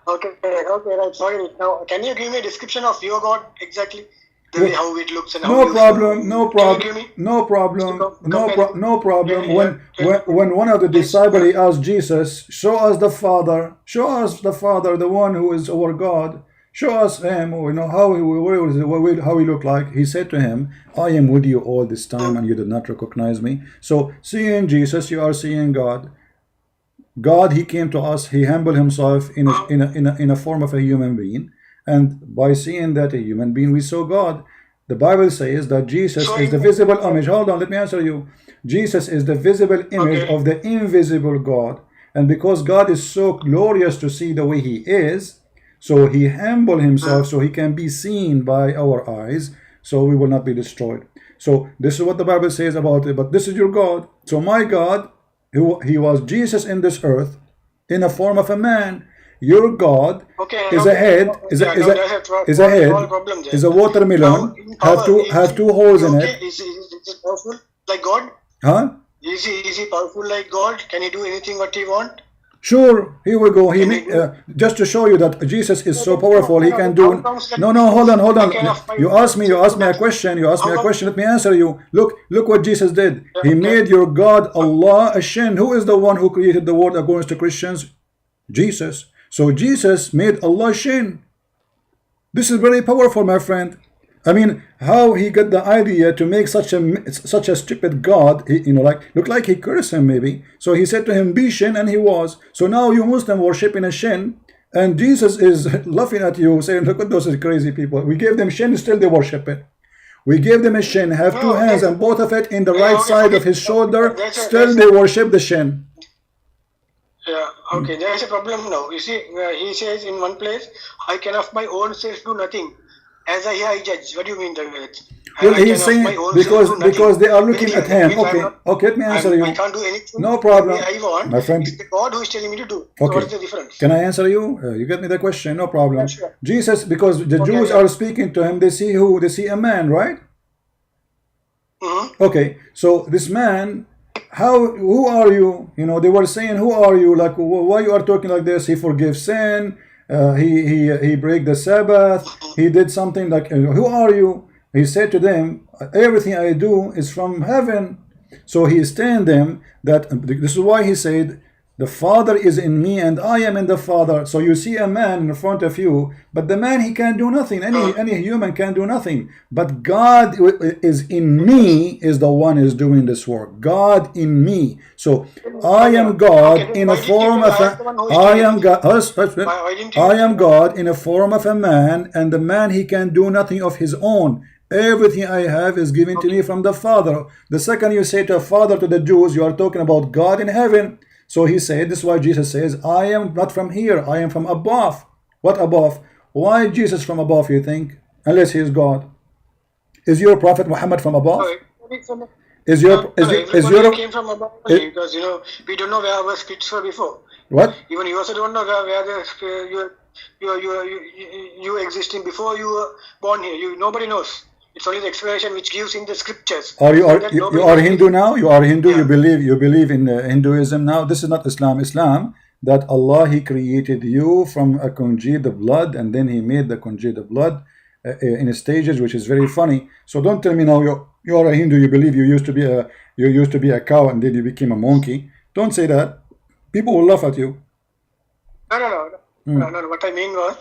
Okay, right. Sorry. Now, can you give me a description of your God exactly? The way how it looks and how no problem. When one of the disciples asked Jesus, show us the Father, the one who is our God. Show us him, how he look like. He said to him, I am with you all this time and you did not recognize me. So seeing Jesus, you are seeing God. God, he came to us, he humbled himself in a form of a human being, and by seeing that a human being, we saw God. The Bible says that Jesus So is the visible image. Hold on, let me answer you. Jesus is the visible image okay. of the invisible God. And because God is so glorious to see the way he is, so he humbled himself so he can be seen by our eyes, so we will not be destroyed. So this is what the Bible says about it. But this is your God. So my God, he was Jesus in this earth in the form of a man. Your God Okay, is a head, yeah, now there's a is a small head, problem there. is a Now, watermelon, in have power, two holes in okay? it. Is he powerful like God? Huh? Is he powerful like God? Can he do anything what he want? Sure, here we go. Can he do? Just to show you that Jesus is No, so no, powerful, no, he no, can then how do. comes that No, he no, hold says, on, hold I on. can of my You own asked me, you self do asked me a nothing? question. You asked me How a come? question. Let me answer you. Look what Jesus did. Yeah, He okay. made your God Allah a shin. Who is the one who created the world according to Christians? Jesus. So Jesus made Allah shin. This is very powerful, my friend. I mean, how he got the idea to make such a stupid God, like look like he cursed him maybe. So he said to him, "Be shin," and he was. So now you Muslim worshiping a shin, and Jesus is laughing at you, saying, "Look at those crazy people. We gave them shin, still they worship it. We gave them a shin, have two No, hands, and both of it in the right okay, side of forget. his shoulder, still There's they worship the shin." yeah, okay. There's a problem now. You see, he says in one place, I can of my own self do nothing. As I judge. What do you mean by that? Well, I can he's of my saying own self because do nothing. they are Very looking clear. at That him. means I'm Okay, not. okay, let me answer I you. can't do anything No the way problem, I want. my It's friend. the God who is telling me to do. So Okay, what's the difference? can I answer you? You get me the question, no Yeah, problem. sure. Jesus, because the Okay, Jews yeah. are speaking to him, they see who? They see a man, right? Mm-hmm. Okay, so this man, who are you? They were saying, who are you? Like, why you are talking like this? He forgives sin. He break the Sabbath. He did something like, who are you? He said to them, everything I do is from heaven. So he is telling them that this is why he said, the Father is in me and I am in the Father. So you see a man in front of you, but the man, he can do nothing. Any human can do nothing. But God is in me, is the one is doing this work. God in me. So I am Okay, God then in a why didn't you form tell of I am a the one who is I telling am me? God. Why didn't I you? am God in a form of a man, and the man, he can do nothing of his own. Everything I have is given to me from the Father. The second you say to a father to the Jews, you are talking about God in heaven. So he said, this is why Jesus says, I am not from here, I am from above. What above? Why Jesus from above, you think? Unless he is God. Is your prophet Muhammad from No, above? everybody from, Is no, your no, is everybody your came from above is, only because we don't know where our scripts were before. what? Even you also don't know where you existing before you were born here. Nobody knows. It's only the explanation which gives in the scriptures. Are you Before that, you nobody are knows Hindu anything. now? You are Hindu. Yeah. You believe in Hinduism now. This is not Islam. Islam, that Allah, he created you from a congealed blood, and then he made the congealed blood in stages, which is very funny. So don't tell me now you are a Hindu. You believe you used to be a cow and then you became a monkey. Don't say that. People will laugh at you. No. What I mean was,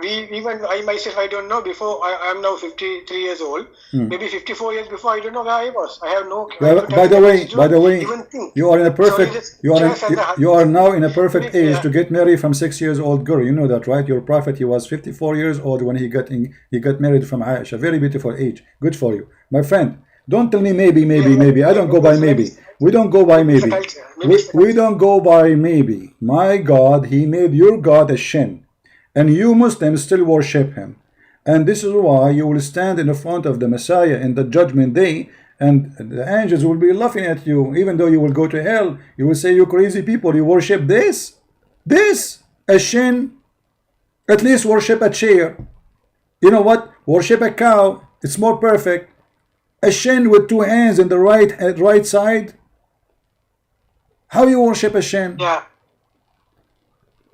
even I myself, I don't know. Before I am now 53 years old. Maybe 54 years before, I don't know where I was. I have no. I don't By have the the way, capacity to even think. you are in a It's only the perfect. scriptures and the You are now in a hadith. perfect age to get married from 6 years old girl. You know that, right? Your prophet, he was 54 years old when he got married from Aisha. Very beautiful age. Good for you, my friend. Don't tell me maybe. I don't go by maybe. We don't go by Maybe it's the maybe. culture. Maybe it's the We culture. don't go by maybe. My God, he made your God a shin, and you Muslims still worship him. And this is why you will stand in the front of the Messiah in the judgment day, and the angels will be laughing at you. Even though you will go to hell, you will say, you crazy people, you worship this a shin. At least worship a chair. You know what? Worship a cow. It's more perfect. A shin with two hands in the right side. How you worship a shin? Yeah.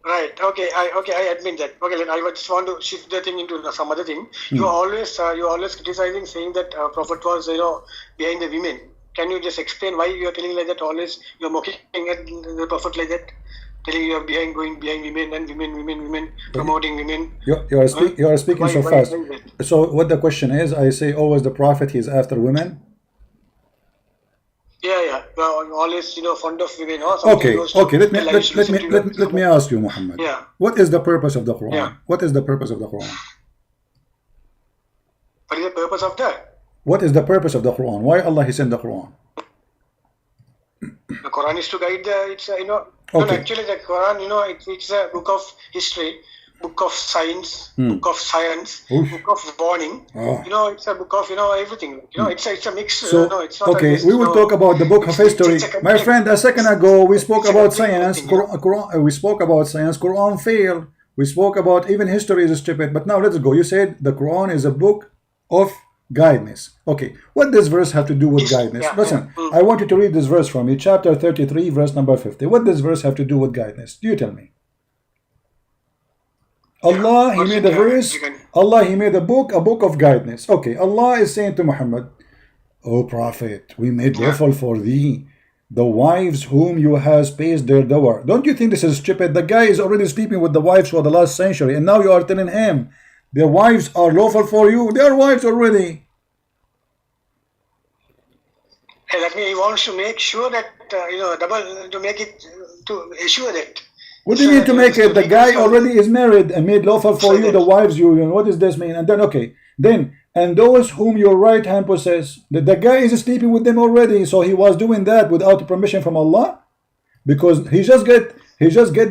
Right. Okay. I admit that. Okay. Then I just want to shift the thing into some other thing. You're always criticizing, saying that Prophet was behind the women. Can you just explain why you are telling like that? Always you're mocking at the Prophet like that, telling you are going behind women and women, promoting women. You are speaking so fast. Why is that? So what the question is, I say always the Prophet, he is after women. Yeah. always, fond of women or something. Okay, okay. Let me ask you, Muhammad. Yeah. What is the purpose of the Quran? Yeah. What is the purpose of the Quran? What is the purpose of that? What is the purpose of the Quran? Why Allah He sent the Quran? The Quran is to guide Okay. no, actually the Quran, it's a book of history, book of science, book of science, Oof. book of warning. Oh. It's a book of, everything. It's a mix. So, It's not okay, just, we will talk about the book of history. My friend, a second ago we spoke about science. We spoke about science. Quran failed. We spoke about even history is stupid. But now let's go. You said the Quran is a book of guidance. Okay, what does verse have to do with guidance? Yeah, Listen, yeah. I want you to read this verse from me, chapter 33, verse number 50. What does verse have to do with guidance? Do you tell me? Allah, He made a verse. Allah, He made a book of guidance. Okay, Allah is saying to Muhammad, "O Prophet, we made lawful for thee the wives whom you have spaced their dower." Don't you think this is stupid? The guy is already sleeping with the wives for the last century, and now you are telling him their wives are lawful for you. They are wives already. Hey, that means he wants to make sure that, to make it, to assure that. What do you mean to make it? The guy already is married and made lawful for you the wives you. What does this mean? And then, okay, then, and those whom your right hand possess. The guy is sleeping with them already, so he was doing that without permission from Allah, because he just get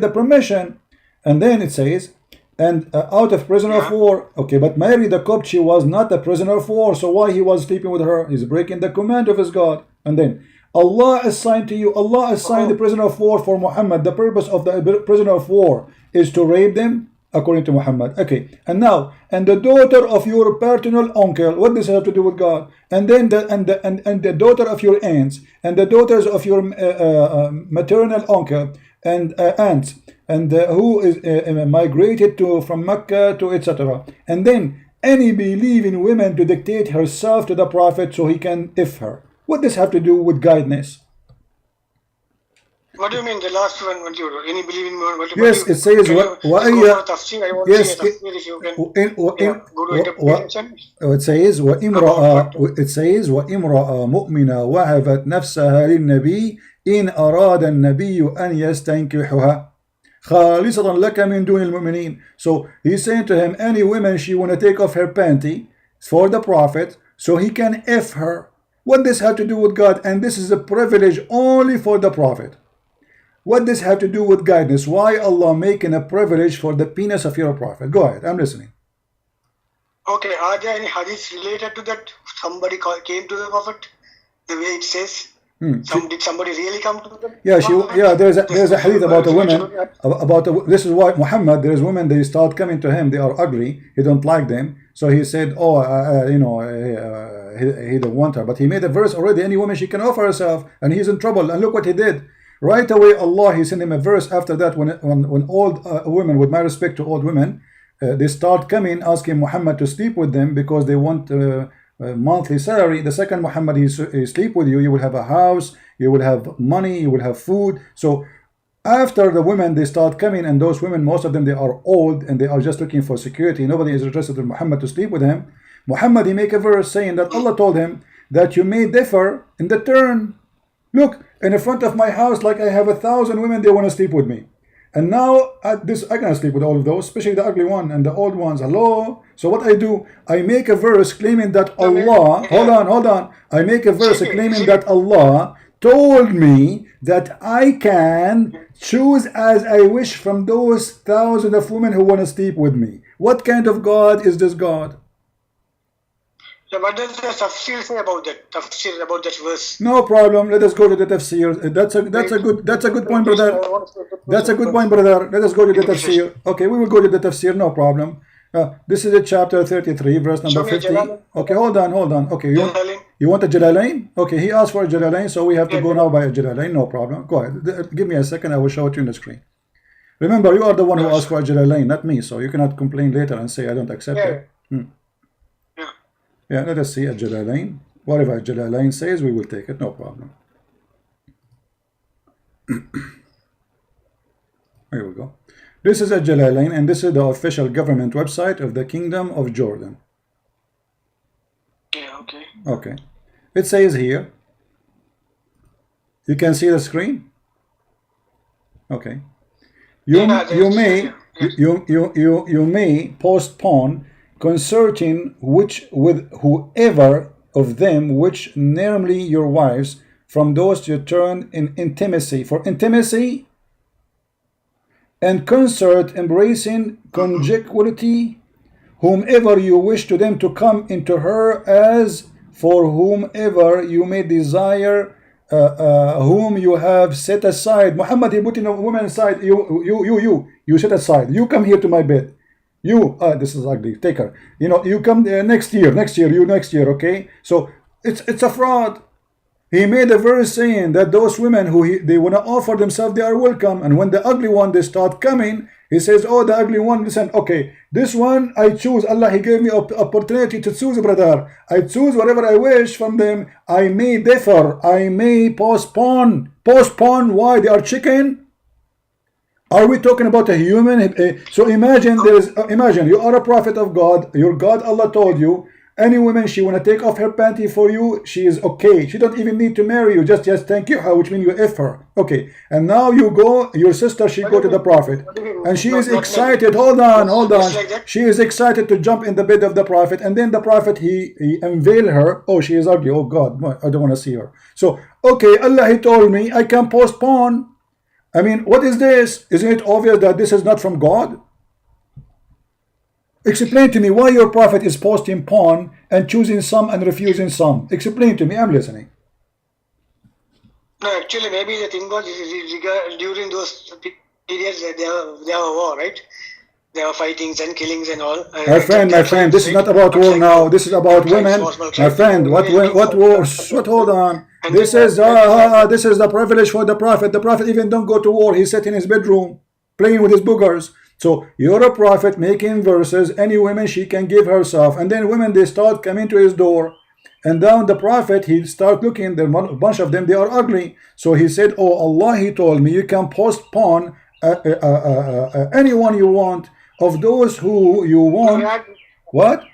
the permission, and then it says, and out of prisoner of war. Okay, but Mary the Copt, she was not a prisoner of war, so why he was sleeping with her? He's breaking the command of his God. And then Allah assigned to you, Allah assigned the prisoner of war for Muhammad. The purpose of the prisoner of war is to rape them, according to Muhammad. Okay, and now, and the daughter of your paternal uncle. What does it have to do with God? And then the daughter of your aunts, and the daughters of your maternal uncle and aunts, and who is migrated from Mecca to etc. And then any believing woman to dictate herself to the Prophet so he can if her. What does have to do with guidance? What do you mean the last one? What you any believing one? Yes, it says what? Yes, it says وَإِمْرَأَ مُؤْمِنَةٌ وَهَبَتْ نَفْسَهَا لِلنَّبِيِّ إِنْ أَرَادَ النَّبِيُّ أَنْ يَسْتَنْكِحُهَا خَالِصَةً لَكَ مِنْ دُونِ الْمُؤْمِنِينَ. So he's saying to him, any woman she want to take off her panty for the Prophet so he can F her. What does have to do with God? And this is a privilege only for the Prophet. What does have to do with guidance? Why Allah making a privilege for the penis of your Prophet? Go ahead, I'm listening. Okay, are there any hadiths related to that? Somebody came to the Prophet, the way it says. Did somebody really come to them? Yeah, there's a hadith about a woman. This is why Muhammad, there's women, they start coming to him, they are ugly, he don't like them, so he said, he don't want her, but he made a verse already, any woman she can offer herself, and he's in trouble. And look what he did right away. Allah, he sent him a verse after that, when old women, with my respect to old women, they start coming asking Muhammad to sleep with them because they want monthly salary. The second Muhammad he sleep with you, you will have a house, you will have money, you will have food. So after the women, they start coming, and those women, most of them, they are old and they are just looking for security. Nobody is interested in Muhammad to sleep with him. Muhammad, he make a verse saying that Allah told him that you may differ in the turn. Look, in the front of my house, like I have 1,000 women, they want to sleep with me. And now at this, I can sleep with all of those, especially the ugly one and the old ones. Hello. So what I do, I make a verse claiming that Allah, hold on. I make a verse claiming that Allah told me that I can choose as I wish from those thousands of women who want to sleep with me. What kind of God is this God? So what does the tafsir say about that? Tafsir about that verse? No problem. Let us go to the tafsir. That's a good point, brother. That's a good point, brother. Let us go to the tafsir. Okay, we will go to the tafsir. No problem. This is a chapter 33, verse number 50. Okay, hold on. Okay, you want a Jalalain? Okay, he asked for a Jalalain, so we have to go now by a Jalalain. No problem. Go ahead. Give me a second. I will show it to you on the screen. Remember, you are the one who asked for a Jalalain, not me. So you cannot complain later and say I don't accept it. Yeah, let us see a Jalalain. Whatever a Jalalain says, we will take it. No problem. Here we go. This is a Jalalain, and this is the official government website of the Kingdom of Jordan. Yeah, okay. Okay. It says here, You can see the screen? Okay. You may postpone concerting which with whoever of them which namely your wives from those to turn in intimacy for intimacy and concert embracing conjugality whomever you wish to them to come into her as for whomever you may desire whom you have set aside. Muhammad, he put in a woman aside. You set aside. You come here to my bed. You, this is ugly. Take her. You know, you come next year. Okay. So it's a fraud. He made a verse saying that those women who they want to offer themselves, they are welcome. And when the ugly one they start coming, he says, oh, the ugly one, listen, okay, this one I choose. Allah, he gave me opportunity to choose, brother. I choose whatever I wish from them. I may defer. I may postpone. Postpone. Why? They are chicken. Are we talking about a human? So imagine imagine you are a prophet of God. Your God, Allah told you, any woman she want to take off her panty for you, she is okay. She don't even need to marry you. Just thank you her, which means you F her. Okay. And now you go, your sister, she go to the prophet. And she is excited. Hold on. She is excited to jump in the bed of the prophet. And then the prophet, he unveil her. Oh, she is ugly. Oh God, I don't want to see her. So, okay, Allah, he told me I can postpone. I mean, what is this? Isn't it obvious that this is not from God? Explain to me why your prophet is postponing and choosing some and refusing some. Explain to me. I'm listening. No, actually, maybe the thing was during those periods they have a war, right? There are fightings and killings and all. My friend, this is not about war now. This is about women. My friend, what wars? What? Hold on. This is the privilege for the prophet. The prophet even don't go to war. He sat in his bedroom playing with his boogers. So you're a prophet making verses. Any woman she can give herself, and then women they start coming to his door, and down the prophet he start looking. There a bunch of them, they are ugly. So he said, "Oh Allah, he told me you can postpone anyone you want of those who you want." What?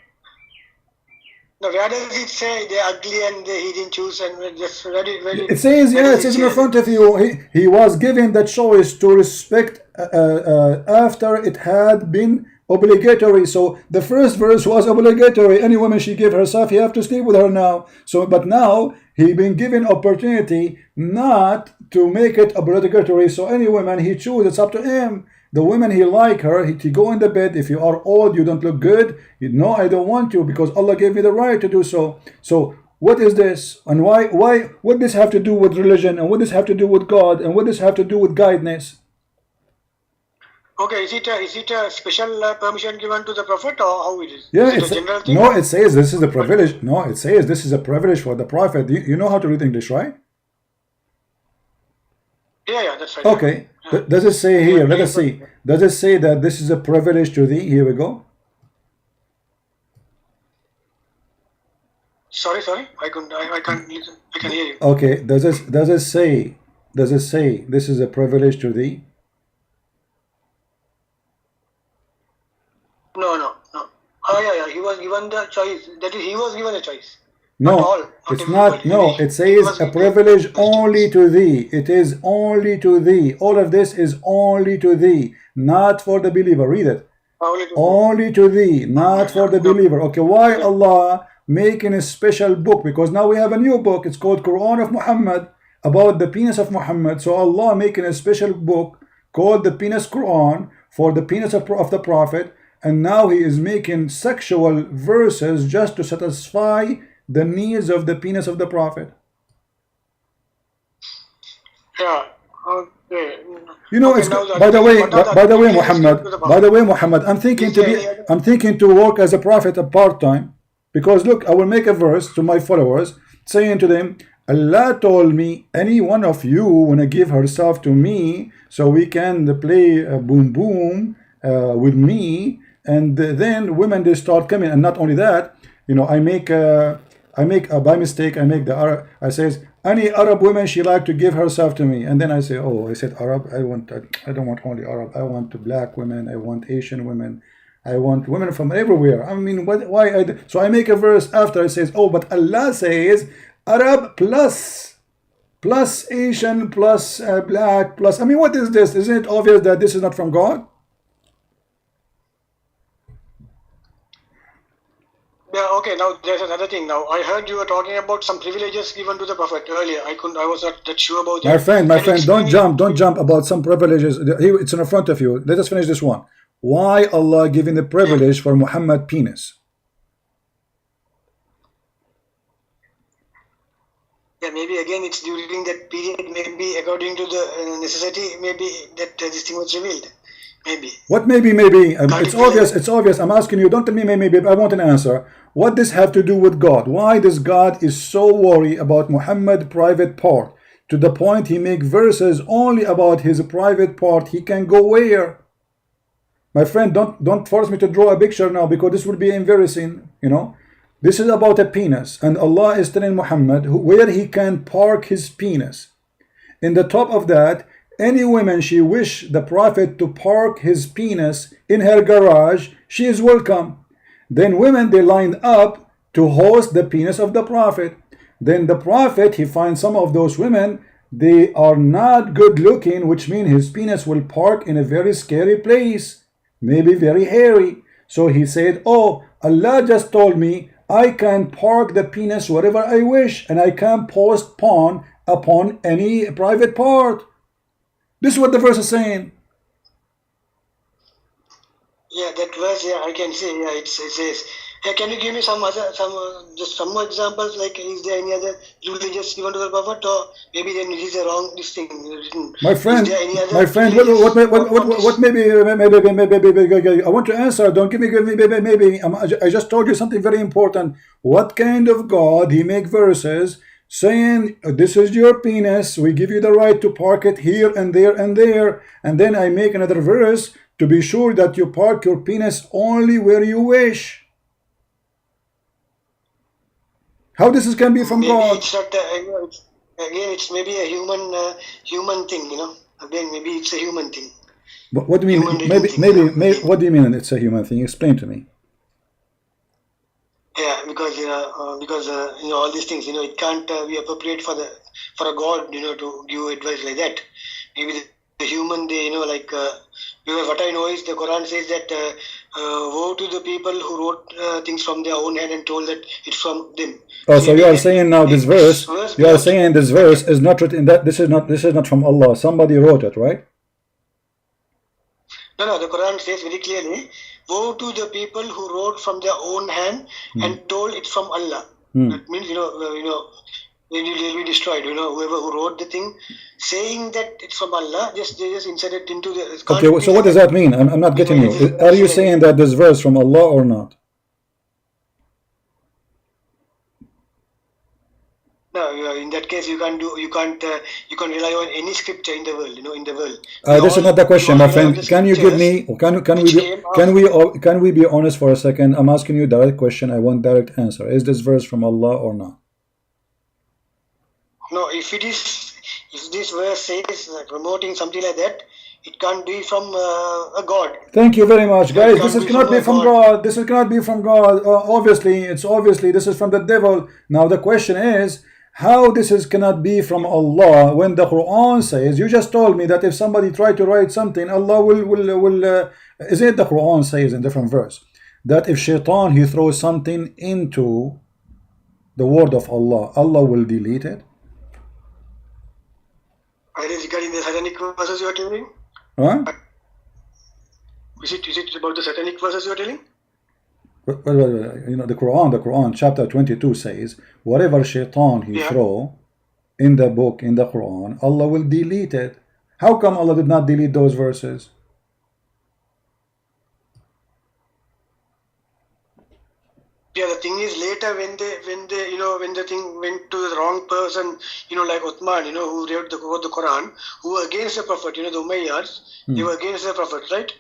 No, where does it say they're ugly and he didn't choose and just very? It says, yeah, it says in front of you. He was given the choice to respect after it had been obligatory. So the first verse was obligatory. Any woman she gave herself, he have to sleep with her now. So, but now he been given opportunity not to make it obligatory. So any woman he choose, it's up to him. The women he like her, he go in the bed. If you are old, you don't look good. No, I don't want you because Allah gave me the right to do so. So what is this? And why? What this have to do with religion? And what this have to do with God? And what this have to do with guidance? Okay, is it a special permission given to the prophet, or how it is? Yeah, is it a general thing? No, it says this is a privilege. No, it says this is a privilege for the prophet. You know how to read English, right? Yeah, that's right. Okay. Yeah. Does it say here? Let us see. Does it say that this is a privilege to thee? Here we go. Sorry, I can't listen. I can hear you. Okay. Does it say this is a privilege to thee? No. Oh yeah. He was given the choice. That is, he was given a choice. No, it's not. No, it says a privilege only to thee. It is only to thee. All of this is only to thee, not for the believer. Read it. Only to thee, not for the believer. Okay, why Allah making a special book? Because now we have a new book. It's called Quran of Muhammad, about the penis of Muhammad. So Allah making a special book called the penis Quran for the penis of the Prophet. And now he is making sexual verses just to satisfy the needs of the penis of the prophet. Yeah. Okay. You know, it's, by the way, Muhammad, I'm thinking to work as a prophet part time, because look, I will make a verse to my followers saying to them, Allah told me any one of you wanna give herself to me so we can play boom boom with me, and then women they start coming. And not only that, you know, I make by mistake, I says any Arab woman she like to give herself to me, and then I say, oh, I said Arab, I don't want only Arab, I want black women, I want Asian women, I want women from everywhere. I mean, so I make a verse after. I says, oh, but Allah says Arab plus plus Asian, plus black, plus, I mean, what is this? Isn't it obvious that this is not from God? Yeah, okay, now there's another thing. Now, I heard you were talking about some privileges given to the Prophet earlier. I was not that sure about that. My friend, don't jump about some privileges. Here, it's in front of you. Let us finish this one. Why Allah giving the privilege for Muhammad penis? Yeah, maybe again it's during that period, maybe according to the necessity, maybe that this thing was revealed. Maybe. What maybe? It's obvious. I'm asking you, don't tell me maybe, I want an answer. What does have to do with God? Why does God is so worried about Muhammad private part to the point he make verses only about his private part? He can go where? My friend, don't force me to draw a picture now, because this will be embarrassing, you know. This is about a penis, and Allah is telling Muhammad where he can park his penis. In the top of that, any woman she wish the Prophet to park his penis in her garage, she is welcome. Then women, they lined up to host the penis of the Prophet. Then the Prophet, he finds some of those women, they are not good looking, which means his penis will park in a very scary place, maybe very hairy. So he said, oh, Allah just told me I can park the penis wherever I wish, and I can post porn upon any private part. This is what the verse is saying. Yeah, that verse, yeah, I can see. Yeah, it says. Yeah, can you give me some just some more examples? Like, is there any other religious given to the Prophet, or maybe then it is a wrong this thing written? My friend, what maybe I want to answer. Don't give me maybe. I just told you something very important. What kind of God he make verses saying this is your penis, we give you the right to park it here and there and there, and then I make another verse to be sure that you park your penis only where you wish. How this can be from maybe God? It's not again, it's maybe a human thing, you know. Again, maybe it's a human thing. What do you mean? Maybe what do you mean it's a human thing? Explain to me. Yeah, because you know all these things, you know, it can't be appropriate for a God, you know, to give advice like that. Maybe the human, they, you know, like because what I know is the Quran says that woe to the people who wrote things from their own hand and told that it's from them. Oh, so you are saying now this verse? You are saying this verse is not written. That this is not from Allah. Somebody wrote it, right? No, the Quran says very clearly, woe to the people who wrote from their own hand and told it's from Allah. That means, you know, they'll be destroyed. You know, whoever who wrote the thing, saying that it's from Allah, they just insert it into the. Okay, so what does that mean? I'm not getting you. Are you saying that this verse from Allah or not? No, in that case, you can't rely on any scripture in the world. You know, in the world. This is not the question, my friend. Can you give me? Can we be honest for a second? I'm asking you a direct question. I want direct answer. Is this verse from Allah or not? No, if this verse says promoting something like that, it can't be from a God. Thank you very much, guys. This cannot be from God. This cannot be from God. Obviously, this is from the devil. Now the question is, how this cannot be from Allah when the Quran says? You just told me that if somebody tried to write something, Allah will is it the Quran says in different verse that if shaitan he throws something into the word of Allah, Allah will delete it? Are you regarding the satanic verses you are telling? Huh? Is it about the satanic verses you are telling? You know, the Quran chapter 22 says whatever shaitan he throw in the book, in the Quran, Allah will delete it. How come Allah did not delete those verses? Yeah, the thing is later when the thing went to the wrong person, you know, like Uthman, you know, who wrote the Quran, who were against the Prophet, you know, the Umayyads, they were against the Prophet, right?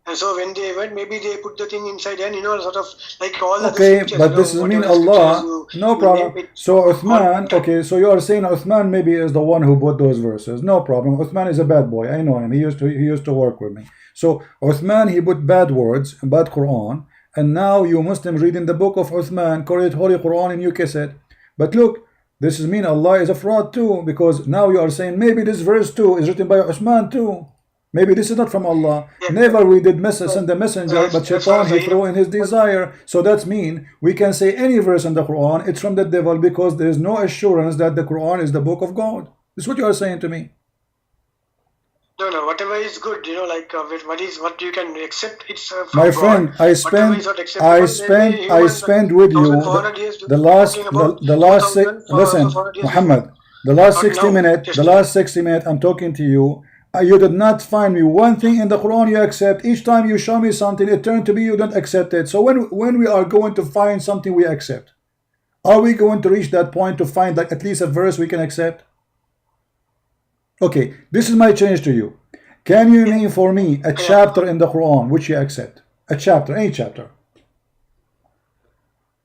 And so when they went, maybe they put the thing inside and, you know, sort of like all the scriptures. But this is mean Allah, no problem. So Uthman, okay, so you are saying Uthman maybe is the one who put those verses. No problem. Uthman is a bad boy. I know him. He used to work with me. So Uthman, he put bad words, bad Quran, and now you Muslims reading the book of Uthman, call it Holy Quran, and you kiss it. But look, This is mean Allah is a fraud too, because now you are saying maybe this verse too is written by Usman too. Maybe this is not from Allah. Never we did send the messenger, but Shaitan he threw in his desire. So that's mean we can say any verse in the Quran, it's from the devil, because there is no assurance that the Quran is the book of God. This is what you are saying to me. No, whatever is good, like what you can accept, it's from my God. friend. I spent with you the last listen, Muhammad, the last 60 minutes I'm talking to you. You did not find me one thing in the Quran you accept. Each time you show me something, it turned to be you don't accept it. So when we are going to find something we accept, are we going to reach that point to find like at least a verse we can accept? Okay, this is my challenge to you. Can you name for me a chapter in the Quran which you accept? A chapter, any chapter.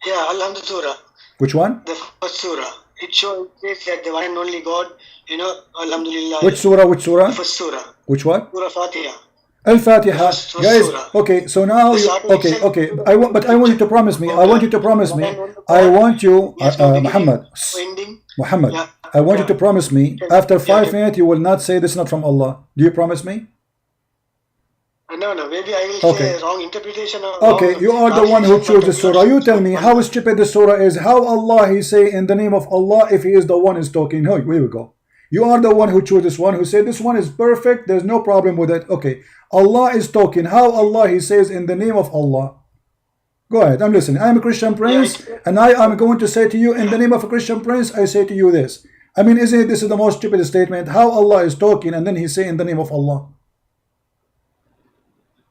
Yeah, Alhamdulillah Surah. Which one? The first Surah. It says that the one and only God, Alhamdulillah. Which surah? Which surah? The first Surah. Which one? Surah Fatiha. Al-Fatiha. Guys, okay, so now okay. I want you to promise me. I want you, Muhammad. Yeah. I want you to promise me after 5 minutes you will not say this is not from Allah. Do you promise me? No, maybe I will say wrong interpretation. Okay, you are the one who chose the surah. You tell me how stupid the surah is. How Allah he say in the name of Allah if he is the one who is talking. No, here we go. You are the one who chose this one, who said this one is perfect, there's no problem with it. Okay, Allah is talking. How Allah he says in the name of Allah? Go ahead, I'm listening. I'm a Christian prince, and I am going to say to you in the name of a Christian prince, I say to you this. I mean, isn't it this is the most stupid statement? How Allah is talking and then he say in the name of Allah?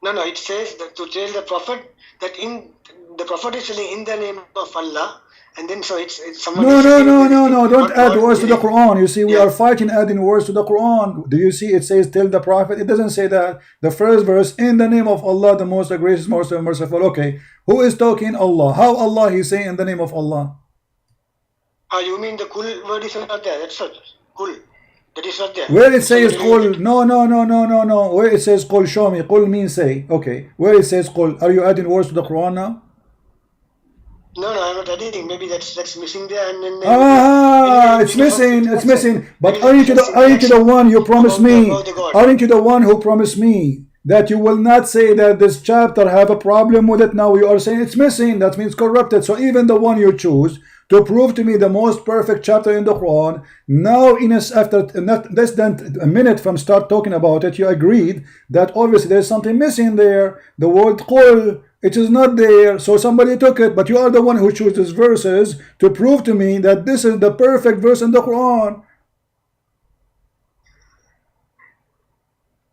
No, it says that to tell the Prophet that the Prophet is saying in the name of Allah, and then so it's someone. No, don't add words to the Quran. You see, we are fighting adding words to the Quran. Do you see it says tell the Prophet? It doesn't say that. The first verse, in the name of Allah, the most gracious, most merciful. Okay, who is talking? Allah. How Allah he say in the name of Allah? You mean the kul word is not there? That's what kul. That is not there. Where it says qul, no. Where it says qul, show me. Qul means say. Okay. Where it says qul, are you adding words to the Quran now? No, I'm not adding. Maybe that's missing there, and then. It's missing. But aren't you the one you promised me? Aren't you the one who promised me that you will not say that this chapter have a problem with it? Now you are saying it's missing. That means corrupted. So even the one you choose to prove to me the most perfect chapter in the Quran, now after not less than a minute from start talking about it, you agreed that obviously there's something missing there. The word qul, it is not there, so somebody took it, but you are the one who chooses verses to prove to me that this is the perfect verse in the Quran.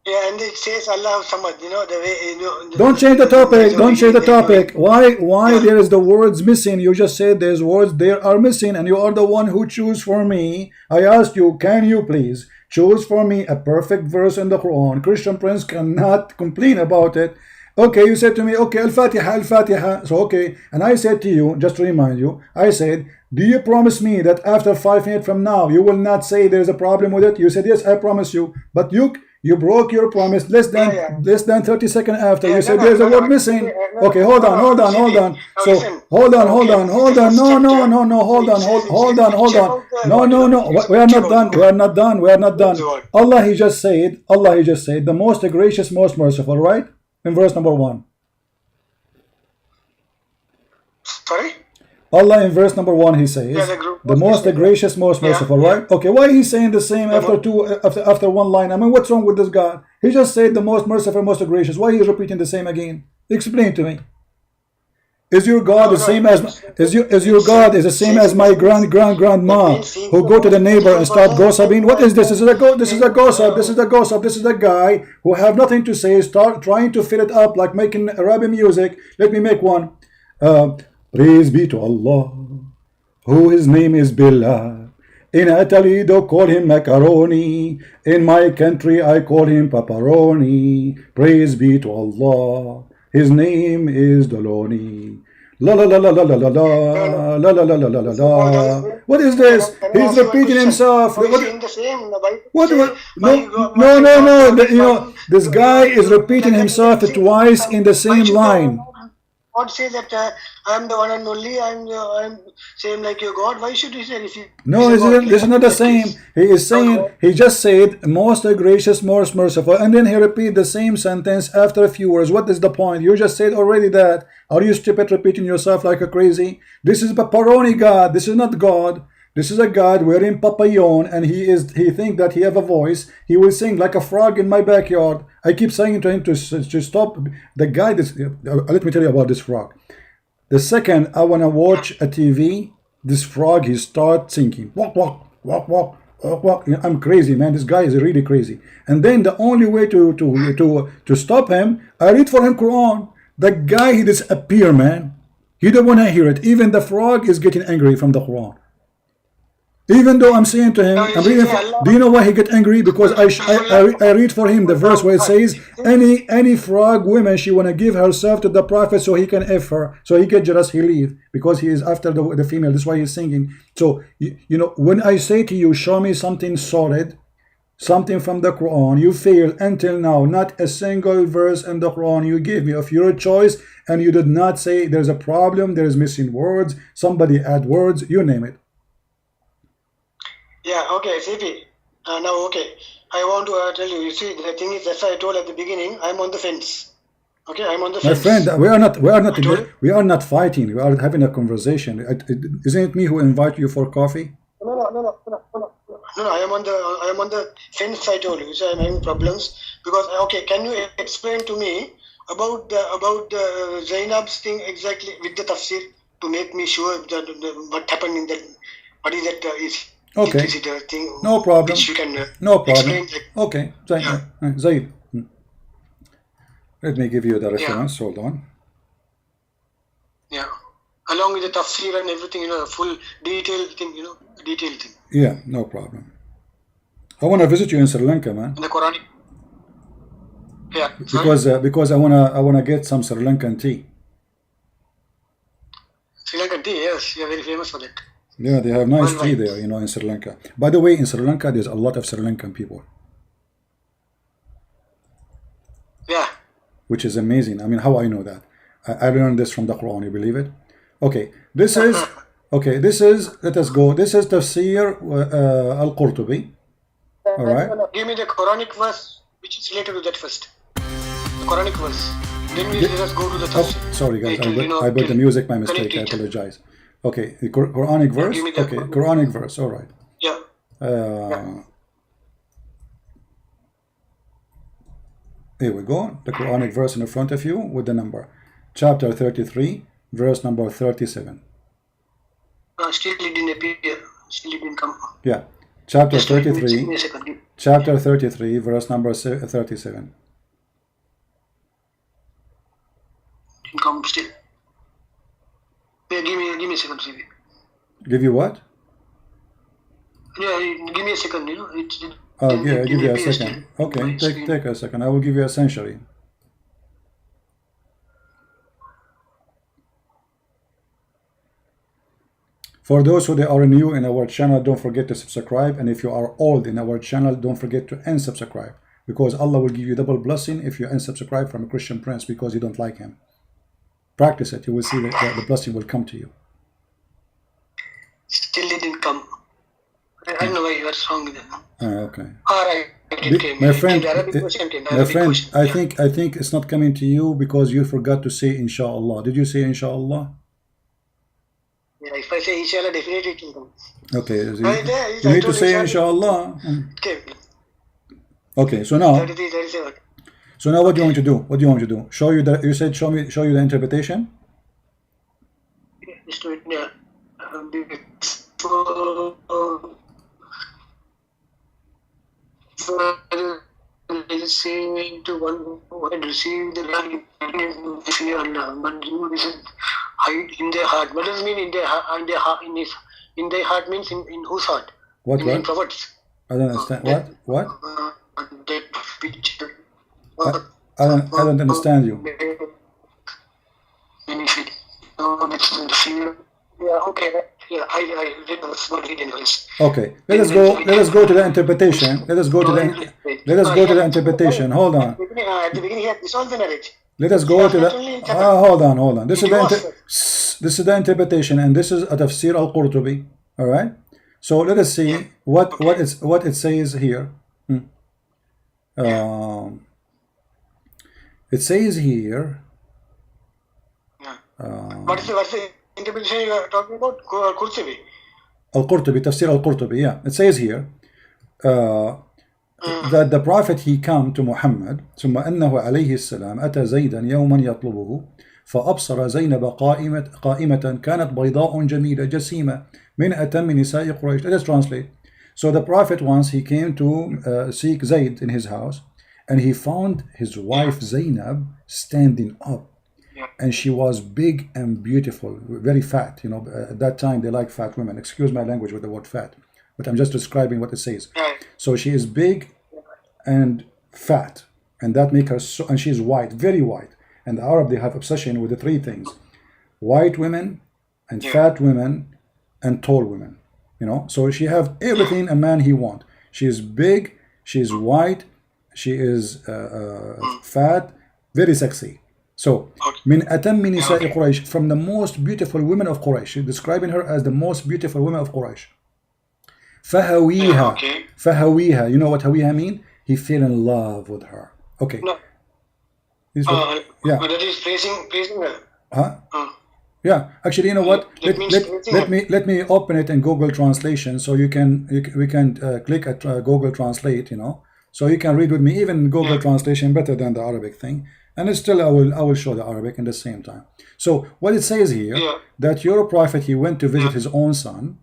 Yeah, and it says Allah Samad, the way, Don't change the topic. Why there is the words missing? You just said there's words there are missing, and you are the one who choose for me. I asked you, can you please choose for me a perfect verse in the Quran? Christian Prince cannot complain about it. Okay, you said to me, okay, Al-Fatiha. So okay, and I said to you, just to remind you, I said, do you promise me that after 5 minutes from now you will not say there's a problem with it? You said yes, I promise you. But you broke your promise less than 30 seconds after. You said there's a word missing. Okay, hold on. So hold on. No, hold on. No. We are not done. Allah he just said the most gracious, most merciful, right? In verse number 1. Sorry? Allah in verse number 1 he says the most gracious, most merciful, right? Okay, why he's saying the same after one line? I mean, what's wrong with this God? He just said the most merciful, most gracious. Why he's repeating the same again? Explain to me. Is your God the same as your God is the same as my grandma who go to the neighbor and start gossiping? What is this? This is a gossip. This is a guy who have nothing to say, start trying to fill it up like making Arabian music. Let me make one. Praise be to Allah, who his name is Billah. In Toledo call him macaroni. In my country I call him pepperoni. Praise be to Allah. His name is Doloni. La la la la la la la la la la la la la la. What is this? He's repeating himself. What? No. This guy is repeating himself twice in the same line. God say that I am the one and only. I'm same like your God. Why should he say if he No, is a God? this is not the same. He is saying, he just said, most gracious, most merciful, and then he repeat the same sentence after a few words. What is the point? You just said already that. Are you stupid repeating yourself like a crazy? This is Pepperoni God. This is not God. This is a God wearing papillon, and he think that he have a voice. He will sing like a frog in my backyard. I keep saying to him to stop. The guy, let me tell you about this frog. The second I want to watch a TV, this frog, he start singing. Walk, walk, walk, walk, walk, walk. I'm crazy, man. This guy is really crazy. And then the only way to stop him, I read for him Quran. The guy, he disappear, man. He don't want to hear it. Even the frog is getting angry from the Quran. Even though I'm saying to him, I'm reading do you know why he get angry? Because I read for him the verse where it says, any frog woman, she want to give herself to the prophet so he can F her, so he can jealous, he leave, because he is after the female. That's why he's singing. So, you know, when I say to you, show me something solid, something from the Quran, you fail until now. Not a single verse in the Quran you gave me of your choice, and you did not say there's a problem, there's missing words, somebody add words, you name it. Yeah, okay, CP. Now, okay. I want to tell you, you see, the thing is, that's why I told at the beginning, I'm on the fence. Okay, I'm on the fence. My friend, we are not fighting. We are having a conversation. Isn't it me who invite you for coffee? No, I am on the fence. I told you, so I'm having problems because okay. Can you explain to me about the Zainab's thing exactly with the tafsir to make me sure that what happened in that? What is that? Okay. Is it a thing? No problem. Which you can no problem. Explain, okay. Zaid. Let me give you the reference. Hold on. Yeah. Along with the tafsir and everything, you know, full detailed thing, you know, detailed thing. Yeah, no problem. I want to visit you in Sri Lanka, man. In the Quranic. Yeah. Because I wanna get some Sri Lankan tea. Sri Lankan tea, yes, you're very famous for that. Yeah, they have nice tea there, you know, in Sri Lanka. By the way, in Sri Lanka, there's a lot of Sri Lankan people. Yeah. Which is amazing. I mean, how I know that? I learned this from the Quran. You believe it? Okay, this is let us go. This is Tafsir al-Qurtubi. All right. Give me the Quranic verse which is related to that first. The Quranic verse. Then we let us go to the tafsir. Oh, sorry guys, I put the music by mistake. I apologize. Okay, the Quranic verse. Okay, Quranic verse. All right. Yeah. Here we go. The Quranic verse in front of you with the number. Chapter 33, verse number 37. Still it didn't appear. Still it didn't come. Yeah. Chapter 33. Chapter 33, verse number 37. Didn't come still. Yeah, give me a second, CV. Give you what? Yeah, give me a second, you know. I'll give you a second. Okay, take a second. I will give you a century. For those who are new in our channel, don't forget to subscribe. And if you are old in our channel, don't forget to unsubscribe. Because Allah will give you double blessing if you unsubscribe from a Christian prince because you don't like him. Practice it. You will see that the blessing will come to you. Still didn't come. I don't know why you are wrong with that. Okay. Alright. My friend, I think it's not coming to you because you forgot to say inshallah. Did you say inshallah? Yeah, if I say inshallah, definitely it will come. Okay. You need to say inshallah. Okay, so now. 33, 37. So now what do you want to do? What do you want to do? Show you the, you said show you the interpretation? Yeah, just do it, yeah. Saying to one who had received the light Allah, but you listen, hide in their heart. What does it mean in their heart? In their heart means in whose heart? What? In prophets. I don't understand. What? That picture. I don't understand you. Yeah, okay. Yeah, I read the Okay, let us go to the interpretation. Let us go to the interpretation. Hold on. At the beginning, he had this all the knowledge. Let us go to the. Hold on. This is the interpretation, and this is a tafsir al-Qurtubi. All right. So let us see what it says here. It says here. What's the interpretation you are talking about? Qurtubi. Al-Qurtubi, tafsir al-Qurtubi. Yeah. It says here. That the Prophet he come to Muhammad ثم أنه عليه السلام أتى زيدا يوما يطلبه فأبصر زينب قائمة كانت بيضاء جميلة جسيمة من أتم نساء قريش. Let's translate. So the Prophet once he came to seek Zayd in his house, and he found his wife Zainab standing up, and she was big and beautiful, very fat. You know, at that time they like fat women. Excuse my language with the word fat, but I'm just describing what it says. So she is big and fat, and that makes her so, and she is white, very white. And the Arab, they have obsession with the three things: white women, and fat women, and tall women. You know, so she have everything a man he want. She is big, she is white, she is fat, very sexy. So, min atammi nisa'i Quraysh, from the most beautiful women of Quraysh. She's describing her as the most beautiful women of Quraysh. Fahawiha. You know what hawiha mean? He fell in love with her. Okay. No. Yeah. That is praising her. Huh? Yeah. Actually, you know what? Let me open it in Google Translation, so we can click at Google Translate. You know, so you can read with me. Even Google Translation better than the Arabic thing, and it's still I will show the Arabic in the same time. So what it says here, that your prophet he went to visit his own son.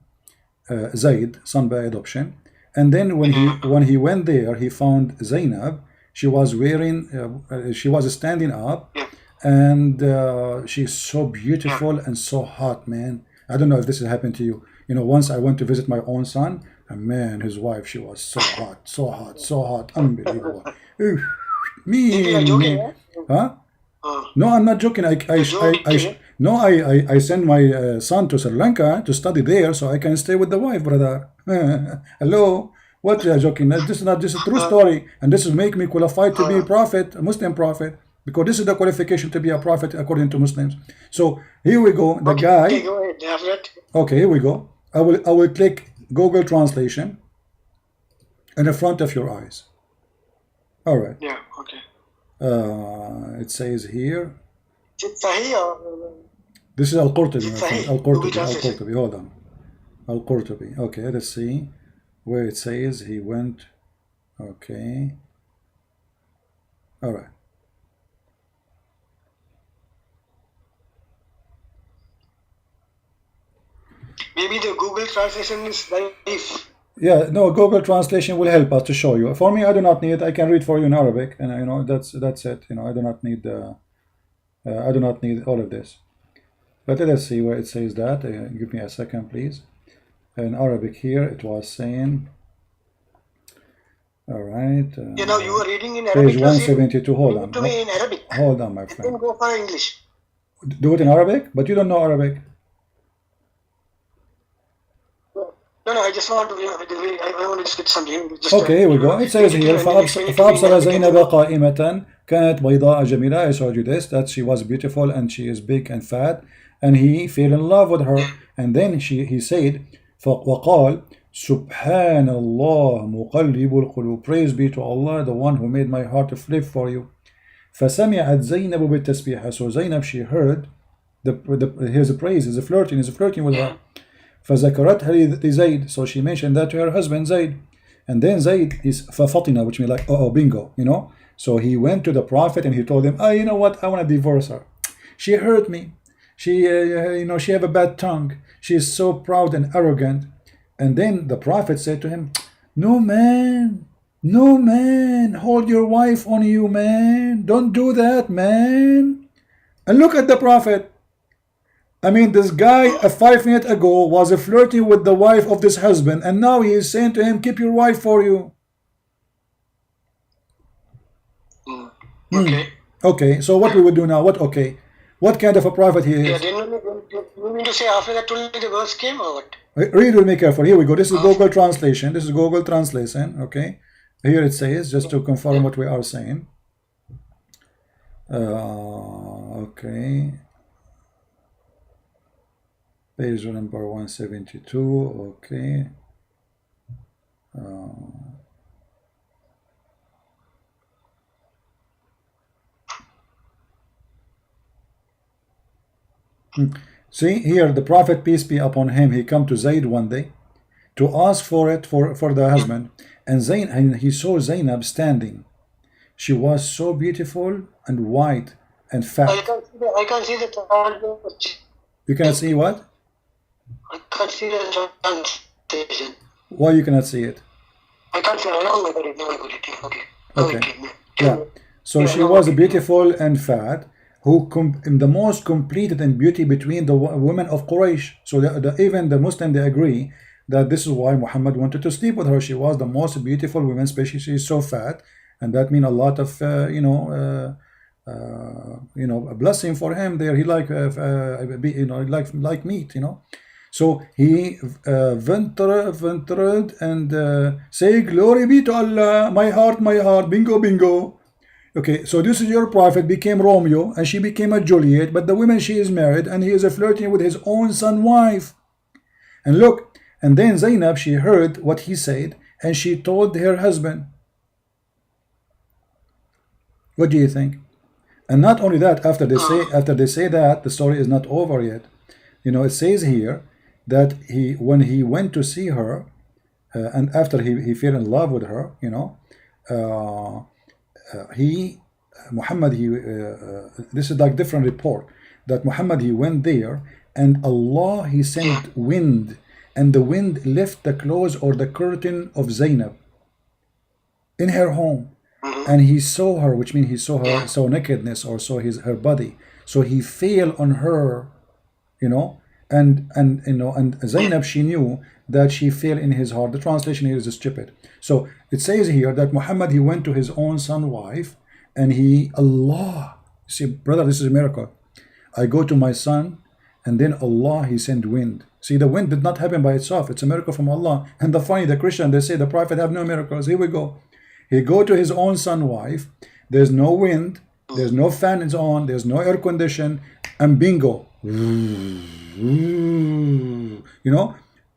Zayd, son by adoption, and then when he went there, he found Zainab. She was she was standing up, and she's so beautiful and so hot, man. I don't know if this has happened to you. You know, once I went to visit my own son, and man, his wife, she was so hot, unbelievable. Huh? No, I'm not joking. I send my son to Sri Lanka to study there, so I can stay with the wife, brother. Hello, what you are joking? This is not just a true story, and this is make me qualified to be a prophet, a Muslim prophet, because this is the qualification to be a prophet according to Muslims. So here we go. The guy. Okay, go ahead. Okay, here we go. I will click Google Translation in the front of your eyes. All right. Yeah. Okay. It says here. Sahih This is Al-Qurtubi. Al-Qurtubi. Al-Qurtubi. Hold on. Al-Qurtubi. Okay, let's see where it says he went. Okay. All right. Maybe the Google translation is naive. Yeah, no, Google Translation will help us to show you. For me, I do not need it. I can read for you in Arabic, and you know that's it. You know, I do not need all of this. But let us see where it says that. Give me a second, please. In Arabic here, it was saying. All right. You know, you were reading in Arabic. Page 172. Hold on. To me in Arabic. Hold on, my friend. Then go for English. Do it in Arabic, but you don't know Arabic. No, I just want to. I want to just get something. Okay, here we go. It says here, فأبصر زينب قائمة كانت بيضاء جميلة. I showed you this, that she was beautiful and she is big and fat, and he fell in love with her. And then he said, وقال سبحان الله مقلب القلوب. Praise be to Allah, the one who made my heart to flip for you. فسمعت زينب بالتسبيح. So Zainab, she heard his praise, he's flirting with her. فذكرتها لزيد. So she mentioned that to her husband Zayd. And then Zayd is ففطن, which means like, oh, bingo, you know. So he went to the Prophet and he told him, you know what, I want to divorce her. She hurt me. She, she have a bad tongue. She is so proud and arrogant. And then the Prophet said to him, no man, hold your wife on you, man. Don't do that, man. And look at the Prophet. I mean, this guy 5 minutes ago was flirting with the wife of this husband, and now he is saying to him, keep your wife for you. Okay. Okay, so what we will do now? What kind of a prophet he is? Yeah, then you mean to say after that only the verse came or what? Read with me carefully. Here we go. This is Google Translation. Okay. Here it says, just to confirm what we are saying. Okay. Page number 172. Okay. See here, the Prophet, peace be upon him, he come to Zayd one day to ask for it for the husband, and he saw Zainab standing. She was so beautiful and white and fat. I can see the You cannot see what? I can't see the translation. Why you cannot see it? I can't see. Oh, I got it. No, I got it. Okay. Okay. Yeah. So she was beautiful and fat, who in the most completed in beauty between the women of Quraysh. So even the Muslim, they agree that this is why Muhammad wanted to sleep with her. She was the most beautiful woman, especially she is so fat, and that means a lot of a blessing for him. There, he like like meat, So he ventured and say, "Glory be to Allah, my heart, bingo, bingo." Okay, so this is your prophet became Romeo and she became a Juliet, but the woman she is married and he is flirting with his own son wife. And look, and then Zainab, she heard what he said and she told her husband. What do you think? And not only that, after they say that, the story is not over yet. It says here that when he went to see her, and after he fell in love with her, Muhammad, this is like different report, that Muhammad, he went there and Allah, he sent wind, and the wind left the clothes or the curtain of Zainab in her home, and he saw her, which means he saw her, saw nakedness, or saw her body. So he fell on her, and Zainab, she knew that she fell in his heart. The translation here is stupid. So it says here that Muhammad, he went to his own son wife, and Allah, see brother, this is a miracle. I go to my son, and then Allah, he sent wind. See, the wind did not happen by itself. It's a miracle from Allah. And the Christian, they say the prophet have no miracles. Here we go. He go to his own son wife. There's no wind. There's no fan is on. There's no air condition. And bingo.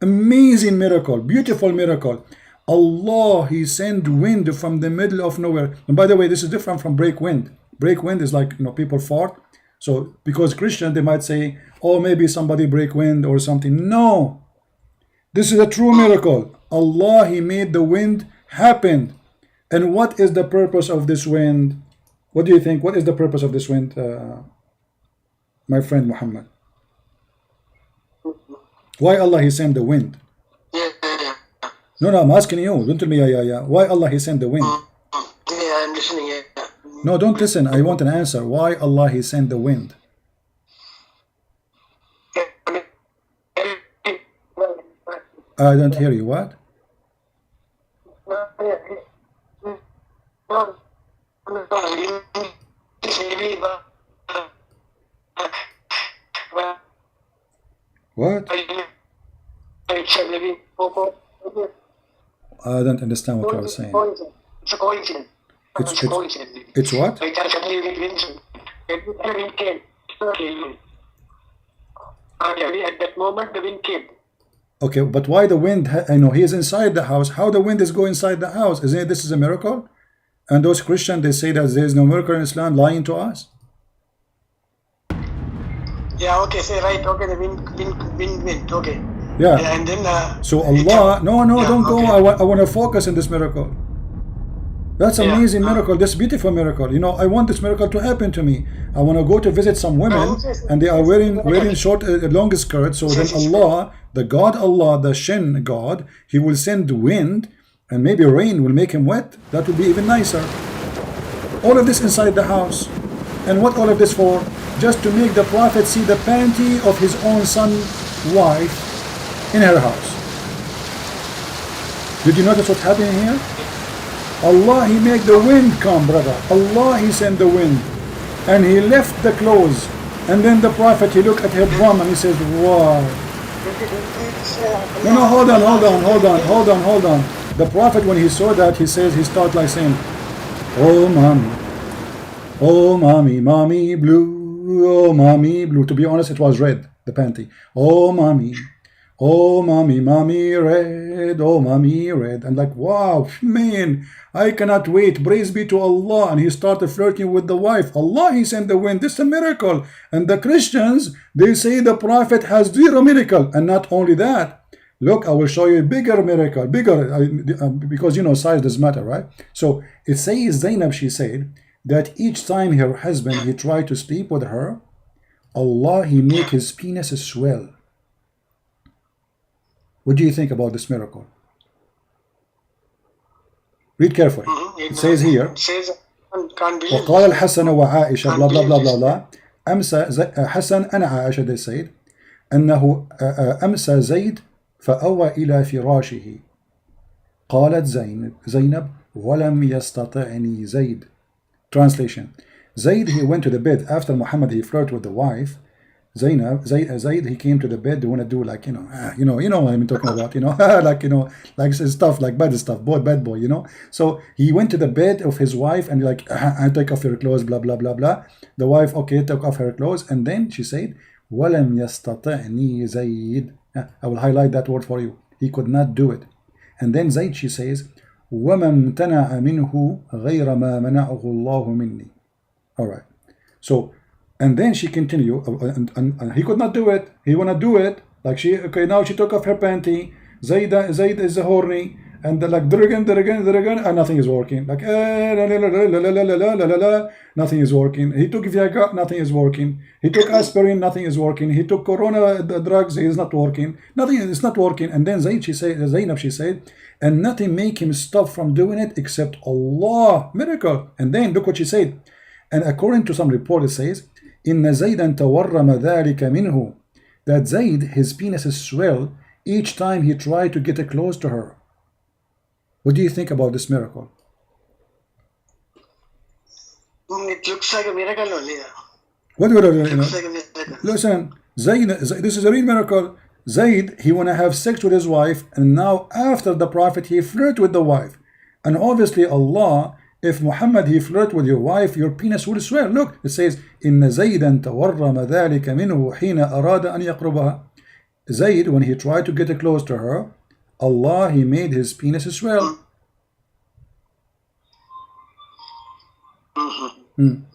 Amazing miracle. Beautiful miracle. Allah, he sent wind from the middle of nowhere. And by the way, this is different from break wind. Break wind is like, people fart. So because Christian, they might say, oh, maybe somebody break wind or something. No. This is a true miracle. Allah, he made the wind happen. And what is the purpose of this wind? What do you think? What is the purpose of this wind, my friend Muhammad? Why Allah, he sent the wind? No, I'm asking you. Don't tell me, yeah. Why Allah, he sent the wind? Yeah, I'm listening. Yeah. No, don't listen. I want an answer. Why Allah, he sent the wind? I don't hear you. What? What? I don't understand what you are saying. It's a coincidence. It's what? At that moment, the wind came. Okay, but why the wind? I know he is inside the house. How the wind is going inside the house? Isn't it? This is a miracle. And those Christians, they say that there is no miracle in Islam, lying to us. Yeah. Okay. Say right. Okay. The wind. Okay. Yeah. And then. So Allah, no, yeah, don't go. okay. I want to focus on this miracle. That's amazing miracle. This beautiful miracle. I want this miracle to happen to me. I want to go to visit some women, and they are wearing short, long skirts. So then Allah, the God Allah, the Shin God, he will send wind, and maybe rain will make him wet. That would be even nicer. All of this inside the house. And what all of this for? Just to make the Prophet see the panty of his own son wife in her house. Did you notice what's happening here? Allah, he made the wind come, brother. Allah, he sent the wind. And he left the clothes. And then the Prophet, he looked at her drum and he says, wow. No, hold on. The Prophet, when he saw that, he started like saying, oh man, Oh, mommy blue. Oh, mommy blue. To be honest, it was red, the panty. Oh, mommy. Oh, mommy red. Oh, mommy red. And like, wow, man, I cannot wait. Praise be to Allah. And he started flirting with the wife. Allah, he sent the wind. This is a miracle. And the Christians, they say the Prophet has zero miracle. And not only that, look, I will show you a bigger miracle. Because you know, size does matter, right? So it says Zainab, she said, that each time her husband, he tried to sleep with her, Allah, he make his penis swell. What do you think about this miracle? Read carefully. It says here, وقال الحسن وعائشة blah blah blah blah blah أمسى حسن أنا عائشة they said أنه أمسى زيد فأوى إلى فراشه قالت زينب ولم يستطعني زيد. Translation: Zayd, he went to the bed after Muhammad, he flirted with the wife. Zayd, he came to the bed. They want to do like, you know what I'm talking about, like, like stuff, like bad stuff, bad boy, So he went to the bed of his wife and like, take off your clothes, blah, blah, blah, blah. The wife, okay, took off her clothes. And then she said, وَلَمْ يَسْتَطِعْنِي زَيْد. I will highlight that word for you. He could not do it. And then Zayd, she says, وَمَا امْتَنَعَ مِنْهُ غَيْرَ مَا مَنَعَهُ اللَّهُ مِنِّي. All right. So, and then she continued, and he could not do it. He want to do it. Like now she took off her panty. Zayd is horny. And like, and nothing is working. Like, nothing is working. He took Viagra, nothing is working. He took aspirin, nothing is working. He took corona drugs, it is not working. Nothing is not working. And then Zainab, she said, and nothing make him stop from doing it except Allah. Miracle. And then look what she said. And according to some report, it says, إن زيدا تورم ذلك منه, that Zayd, his penis is swell each time he tried to get close to her. What do you think about this miracle? It looks like a miracle only. What would listen, Zayd, this is a real miracle. Zayd, he want to have sex with his wife, and now after the Prophet, he flirt with the wife. And obviously Allah, if Muhammad, he flirt with your wife, your penis will swell. Look, it says, إن زيدا تورم ذلك منه حين أراد أن يقربها. Zayd, when he tried to get close to her, Allah, he made his penis swell.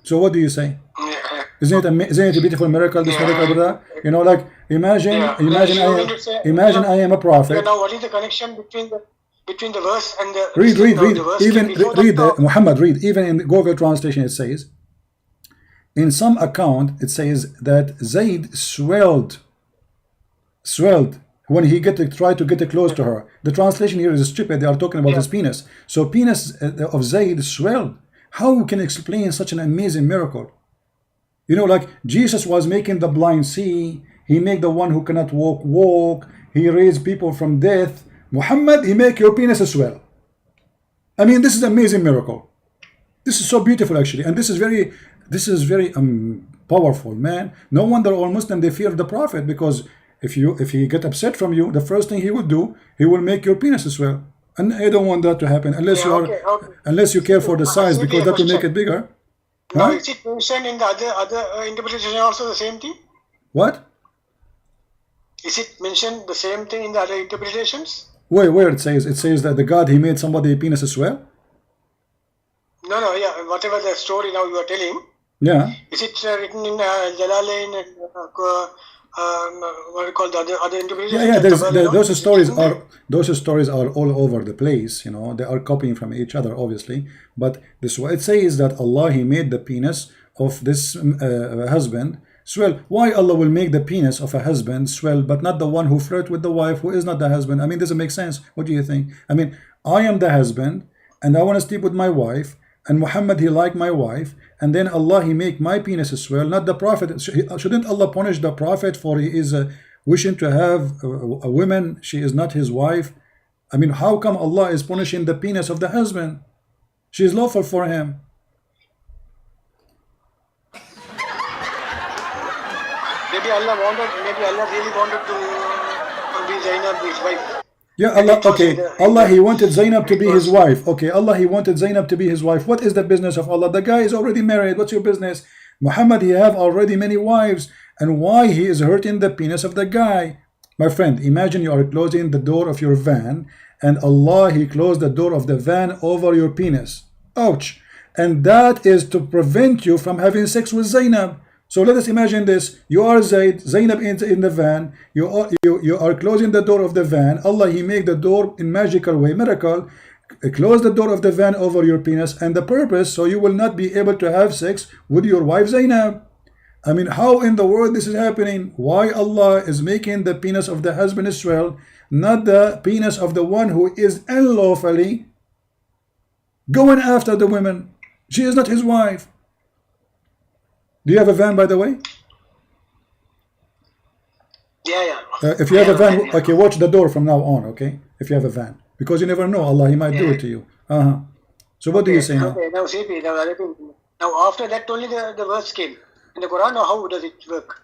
So what do you say? Isn't it a beautiful miracle, this miracle, brother? Like, imagine I am a prophet. Now, what is the connection between the verse and the... Read, Muhammad, read. Even in Google translation, it says, in some account, it says that Zayd swelled when he tried to get close to her. The translation here is stupid. They are talking about his penis. So penis of Zayd swelled. How can you explain such an amazing miracle? Like Jesus was making the blind see. He made the one who cannot walk. He raised people from death. Muhammad, he make your penis swell. I mean, this is an amazing miracle. This is so beautiful, actually, and this is very powerful, man. No wonder all Muslims, they fear the Prophet, because if he get upset from you, the first thing he would do, he will make your penis swell. And I don't want that to happen unless you care for the size, because that will make it bigger. Now, is it mentioned in the other interpretation also the same thing? What? Is it mentioned the same thing in the other interpretations? Where it says that the God, he made somebody penis swell? No, yeah, whatever the story now you are telling. Yeah. Is it written in Jalalain and what do you call the other interpretations? Yeah. Those stories are all over the place. They are copying from each other, obviously. But it says that Allah, he made the penis of this husband swell. Why Allah will make the penis of a husband swell, but not the one who flirt with the wife, who is not the husband? I mean, doesn't make sense. What do you think? I mean, I am the husband, and I want to sleep with my wife, and Muhammad, he like my wife, and then Allah, he make my penis swell, not the Prophet. Shouldn't Allah punish the Prophet for he is wishing to have a woman, she is not his wife? I mean, how come Allah is punishing the penis of the husband? She is lawful for him. Maybe Allah really wanted to be Zainab, his wife. Yeah, Allah, okay. Allah, he wanted Zainab to be his wife. Okay, Allah, he wanted Zainab to be his wife. What is the business of Allah? The guy is already married. What's your business? Muhammad, he have already many wives. And why he is hurting the penis of the guy? My friend, imagine you are closing the door of your van and Allah, he closed the door of the van over your penis. Ouch. And that is to prevent you from having sex with Zainab. So let us imagine this. You are Zainab in the van. You are closing the door of the van. Allah, he make the door in magical way, miracle. Close the door of the van over your penis. And the purpose, so you will not be able to have sex with your wife Zainab. I mean, how in the world this is happening? Why Allah is making the penis of the husband Israel, not the penis of the one who is unlawfully going after the women? She is not his wife. Do you have a van, by the way? Yeah. If you have a van, okay, watch the door from now on, okay? If you have a van. Because you never know, Allah, he might do it to you. So what do you say now? Okay, now CP, now after that only the verse came. In the Quran, or how does it work?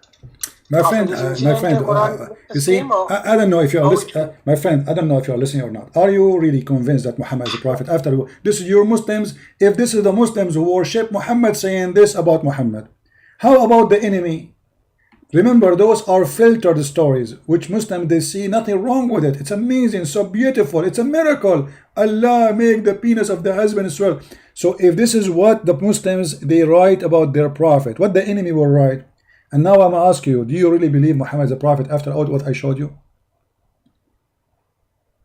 My friend, you see, I don't know if you are listening. My friend, I don't know if you are listening or not. Are you really convinced that Muhammad is a prophet? After this is your Muslims. If this is the Muslims who worship Muhammad saying this about Muhammad, how about the enemy? Remember, those are filtered stories, which Muslims, they see nothing wrong with it. It's amazing, so beautiful. It's a miracle. Allah make the penis of the husband Israel. So if this is what the Muslims, they write about their prophet, what the enemy will write. And now I'm going to ask you, do you really believe Muhammad is a prophet after all what I showed you?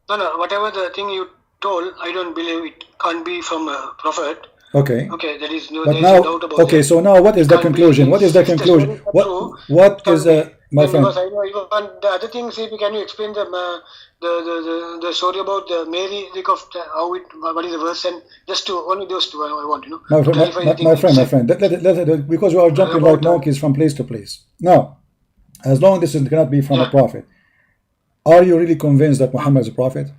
No, whatever the thing you told, I don't believe it can't be from a prophet. Okay. Okay, there is no, but now, doubt about okay, that. so now what is the conclusion? What is the conclusion? What is my friend? Because I know even the other things, can you explain the story about Mary, how it, what is the verse, and just to only those two I want, my friend, because we are jumping like monkeys from place to place. Now, as long as this cannot be from a prophet, are you really convinced that Muhammad is a prophet?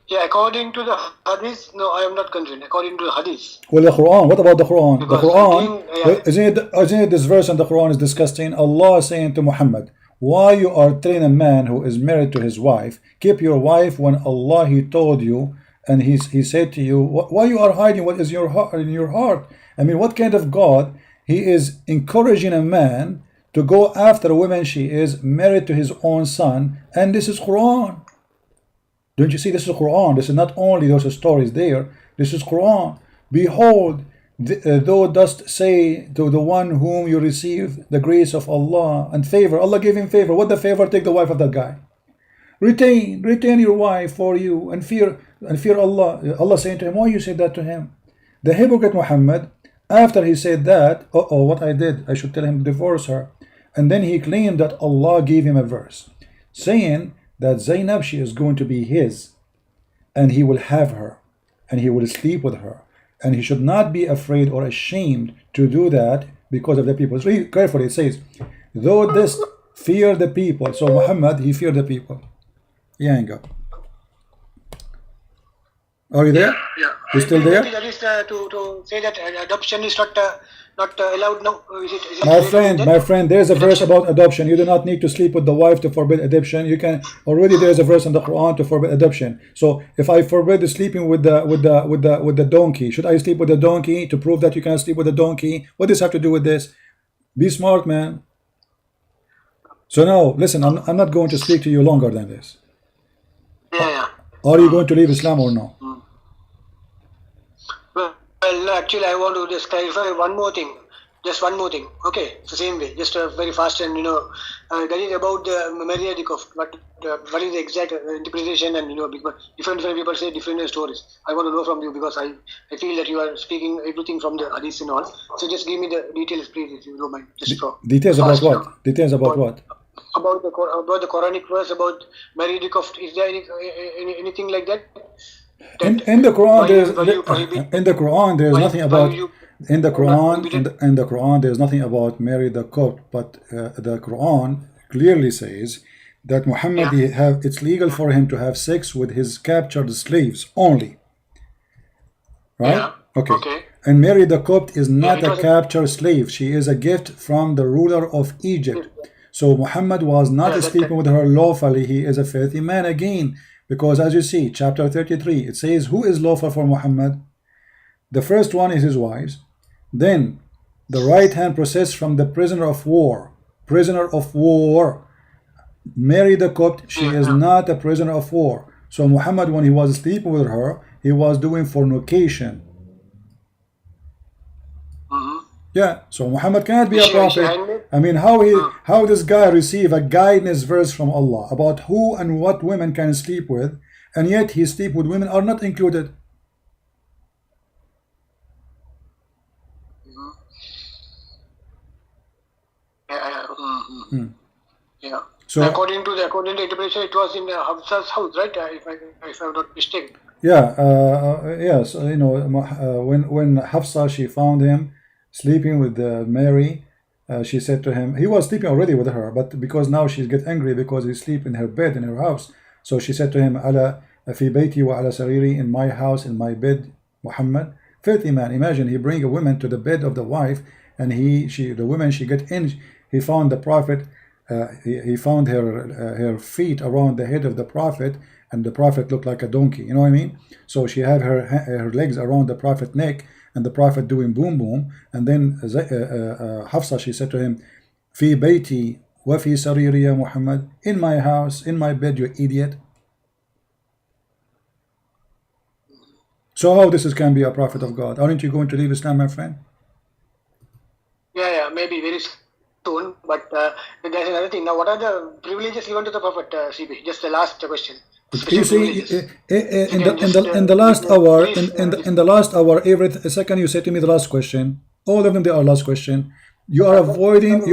Yeah, according to the hadith, no, I am not convinced. According to the hadith. Well, the Quran, what about the Quran? Because the Quran, isn't it this verse in the Quran is disgusting? Allah is saying to Muhammad, why you are telling a man who is married to his wife, keep your wife, when Allah, he told you, and he said to you, why you are hiding what is in your heart? I mean, what kind of God? He is encouraging a man to go after a woman she is married to his own son, and this is Quran. Don't you see, this is Quran. This is not only those stories there. This is Quran. Behold, thou dost say to the one whom you receive the grace of Allah and favor. Allah gave him favor. What the favor? Take the wife of that guy. Retain your wife for you and fear Allah. Allah saying to him, why you said that to him? The hypocrite Muhammad, after he said that, what I did, I should tell him to divorce her. And then he claimed that Allah gave him a verse saying that Zainab, she is going to be his, and he will have her, and he will sleep with her, and he should not be afraid or ashamed to do that because of the people. Read carefully. It says, though this fear the people. So Muhammad, he feared the people. Yanga. Are you there? Yeah. You still there? That is to say that adoption is not allowed now. My friend, there is a verse about adoption. You do not need to sleep with the wife to forbid adoption. You can already, there is a verse in the Quran to forbid adoption. So if I forbid sleeping with the donkey, should I sleep with the donkey to prove that you can sleep with the donkey? What does this have to do with this? Be smart, man. So now, listen, I'm not going to speak to you longer than this. Yeah. Are you going to leave Islam or no? Well, actually, I want to just clarify one more thing. Just one more thing. Okay, it's the same way. Just very fast and that is about the Maria Dikoff. What is the exact interpretation, and because different people say different stories. I want to know from you because I feel that you are speaking everything from the hadith and all. So just give me the details, please, if you don't mind. Just details about what? Details about what? About the Quranic verse about Mary Dikoff. Is there anything like that? In the Quran, there's nothing about. In the Quran, there's nothing about Mary the Copt, but the Quran clearly says that Muhammad it's legal for him to have sex with his captured slaves only. Right? Yeah. Okay. And Mary the Copt is not a captured slave. She is a gift from the ruler of Egypt. So Muhammad was not Yeah, sleeping with her lawfully. He is a filthy man again, because as you see, chapter 33, it says, who is lawful for Muhammad? The first one is his wives. Then the right hand process from the prisoner of war. Prisoner of war. Mary the Copt, she is not a prisoner of war. So Muhammad, when he was sleeping with her, he was doing fornication. Yeah, so Muhammad cannot be a prophet. I mean, how this guy receive a guidance verse from Allah about who and what women can sleep with, and yet he sleep with women are not included. Yeah. So according to interpretation, it was in Hafsa's house, right? If I'm not mistaken. yeah, yes, you know, when Hafsa, she found him sleeping with Mary, she said to him, he was sleeping already with her, but because now she's get angry because he sleep in her bed in her house, so she said to him, ala fi bayti wa ala sariri, in my house, in my bed, Muhammad. Filthy man. Imagine, he bring a woman to the bed of the wife, and the woman, she get in, he found the prophet, he found her feet around the head of the prophet, and the prophet looked like a donkey, you know what I mean? So she had her legs around the prophet neck, and the prophet doing boom boom, and then Hafsa, she said to him, fi bayti wa fi sariri ya Muhammad, in my house, in my bed, you idiot. So how this can be a prophet of God? Aren't you going to leave Islam, my friend? Yeah, maybe very soon. But there's another thing. Now, what are the privileges given to the prophet, CB? Just the last question. You see, in the last hour, in the last hour, every second you say to me the last question. All of them, they are last question. You are avoiding.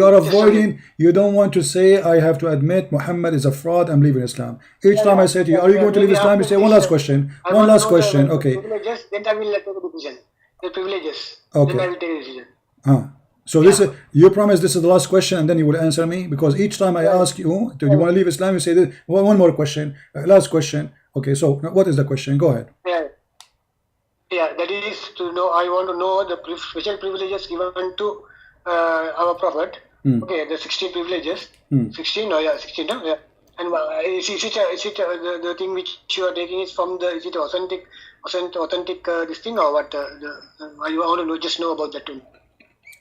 You don't want to say, I have to admit Muhammad is a fraud, I'm leaving Islam. Each time I say to you, are you going to leave Islam? You say one last question. One last question. Okay. Privileges, then I will take a decision. The privileges. Okay. Then I will take a decision. So this is, you promise this is the last question, and then you will answer me, because each time I ask you, do you want to leave Islam? You say this, well, one more question, last question. Okay, so what is the question? Go ahead. Yeah, that is to know. I want to know the special privileges given to our prophet. Okay, the 16 privileges. 16, no, yeah, 16, no, yeah. And is it the thing which you are taking is from the, is it authentic this thing, or what? I want to just know about that too.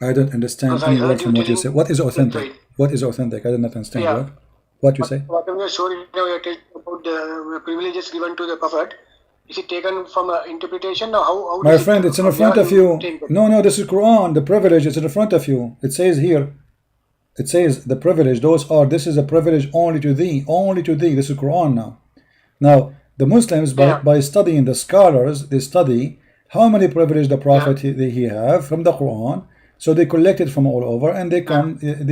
I don't understand any word from what you say. What is authentic? What is authentic? I did not understand what you say. What you showed, you're talking about the privileges given to the prophet. Is it taken from an interpretation, or how my friend, it's in front of you. No, this is Quran. The privilege is in front of you. It says here. It says the privilege. This is a privilege only to thee. Only to thee. This is Quran now. Now the Muslims, by studying the scholars, they study how many privilege the prophet he have from the Quran. So they collect it from all over, and they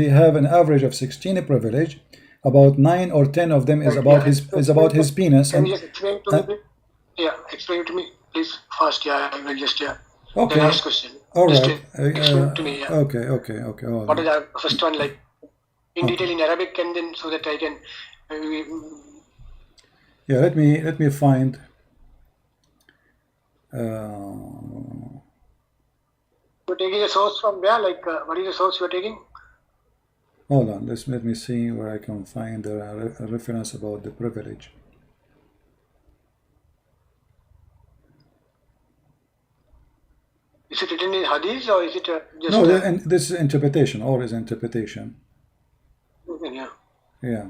have an average of 16 privilege. About 9 or 10 of them is about his penis. Can you just explain to me? Yeah, explain to me, please, fast. Yeah, I will just, Okay. The last question. All right. Explain to me. Okay. What is the first one, like, in detail in Arabic, and then so that I can. Yeah, let me find. You're taking a source from where? Like, what is the source you're taking? Hold on. Let me see where I can find a reference about the privilege. Is it written in Hadith, or is it just? No, and this is interpretation. Or is interpretation. Yeah.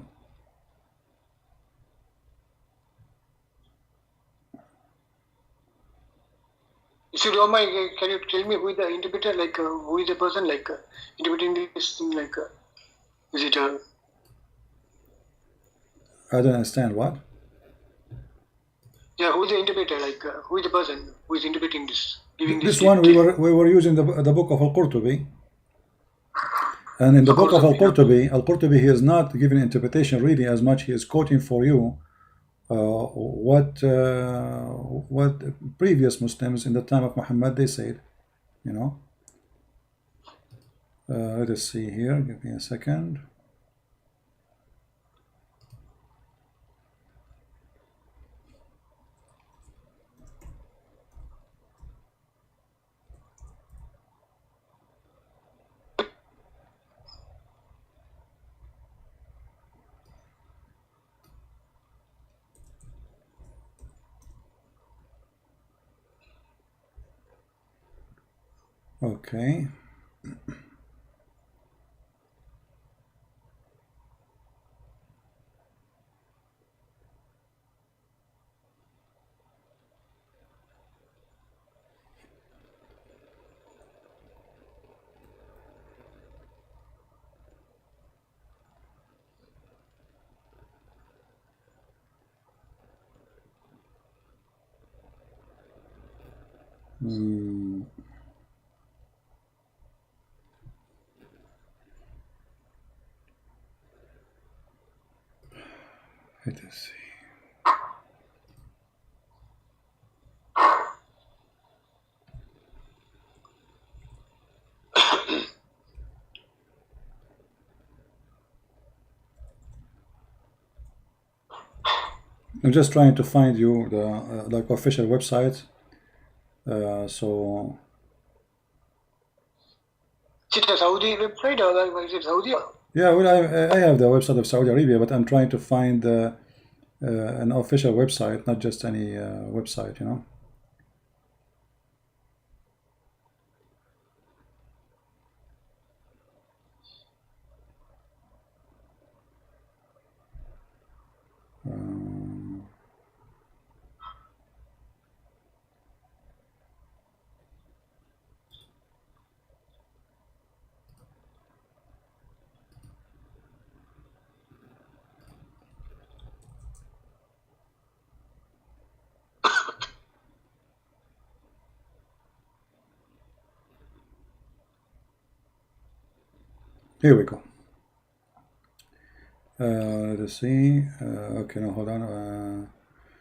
If you don't mind, can you tell me who is the interpreter? Like, who is the person like interpreting this thing? Like, is it? I don't understand what. Yeah, who is the interpreter? Like, who is the person who is interpreting this? This one we were using the book of Al-Qurtubi, and in the book of Al-Qurtubi, he is not giving interpretation really as much. He is quoting for you what previous Muslims in the time of Muhammad they said. You know. Let us see here. Give me a second. Okay. Hmm. Let us see. I'm just trying to find you the like official website. So Is it a Saudi website or is it Saudi? yeah, well, I have the website of Saudi Arabia, but I'm trying to find an official website, not just any website, you know. Here we go. Let's see. Okay, no, hold on.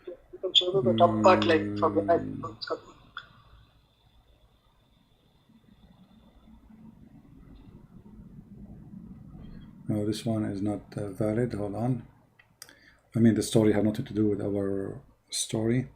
You can show me the top part, like from the back. No, this one is not valid. Hold on. I mean, the story had nothing to do with our story.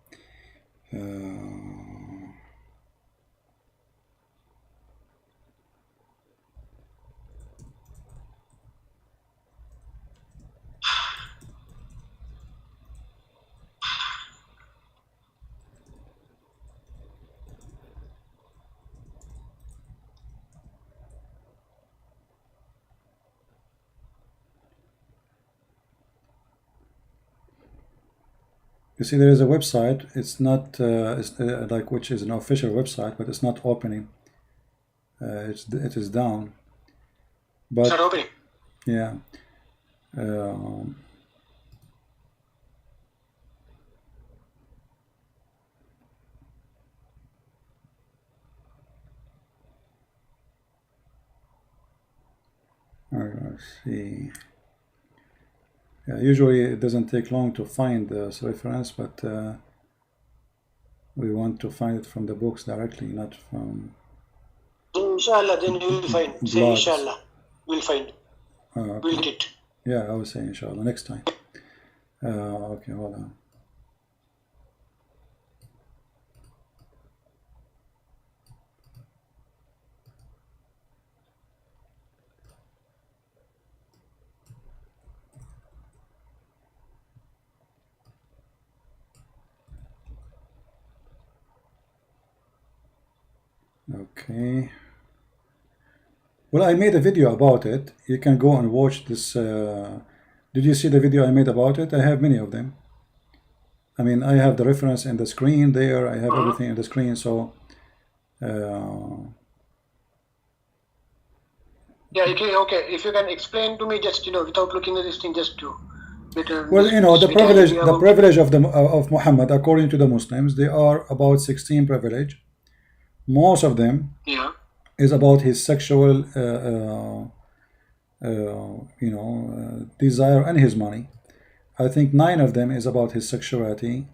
You see, there is a website. It's not like which is an official website, but it's not opening. It is down. But It's not opening. yeah. Let's see. Yeah, usually it doesn't take long to find this reference, but we want to find it from the books directly, not from Inshallah, then you will find. Say blogs. Inshallah, we'll find. Okay. We'll get it. Yeah, I will say inshallah next time. Okay, hold on. Okay. Well, I made a video about it. You can go and watch this. Did you see the video I made about it? I have many of them. I mean, I have the reference in the screen there. I have everything in the screen. So, Yeah, okay. If you can explain to me, just without looking at this thing, just to. well, you know, the privilege of Muhammad, according to the Muslims, they are about 16 privilege. Most of them is about his sexual, desire and his money. I think 9 of them is about his sexuality,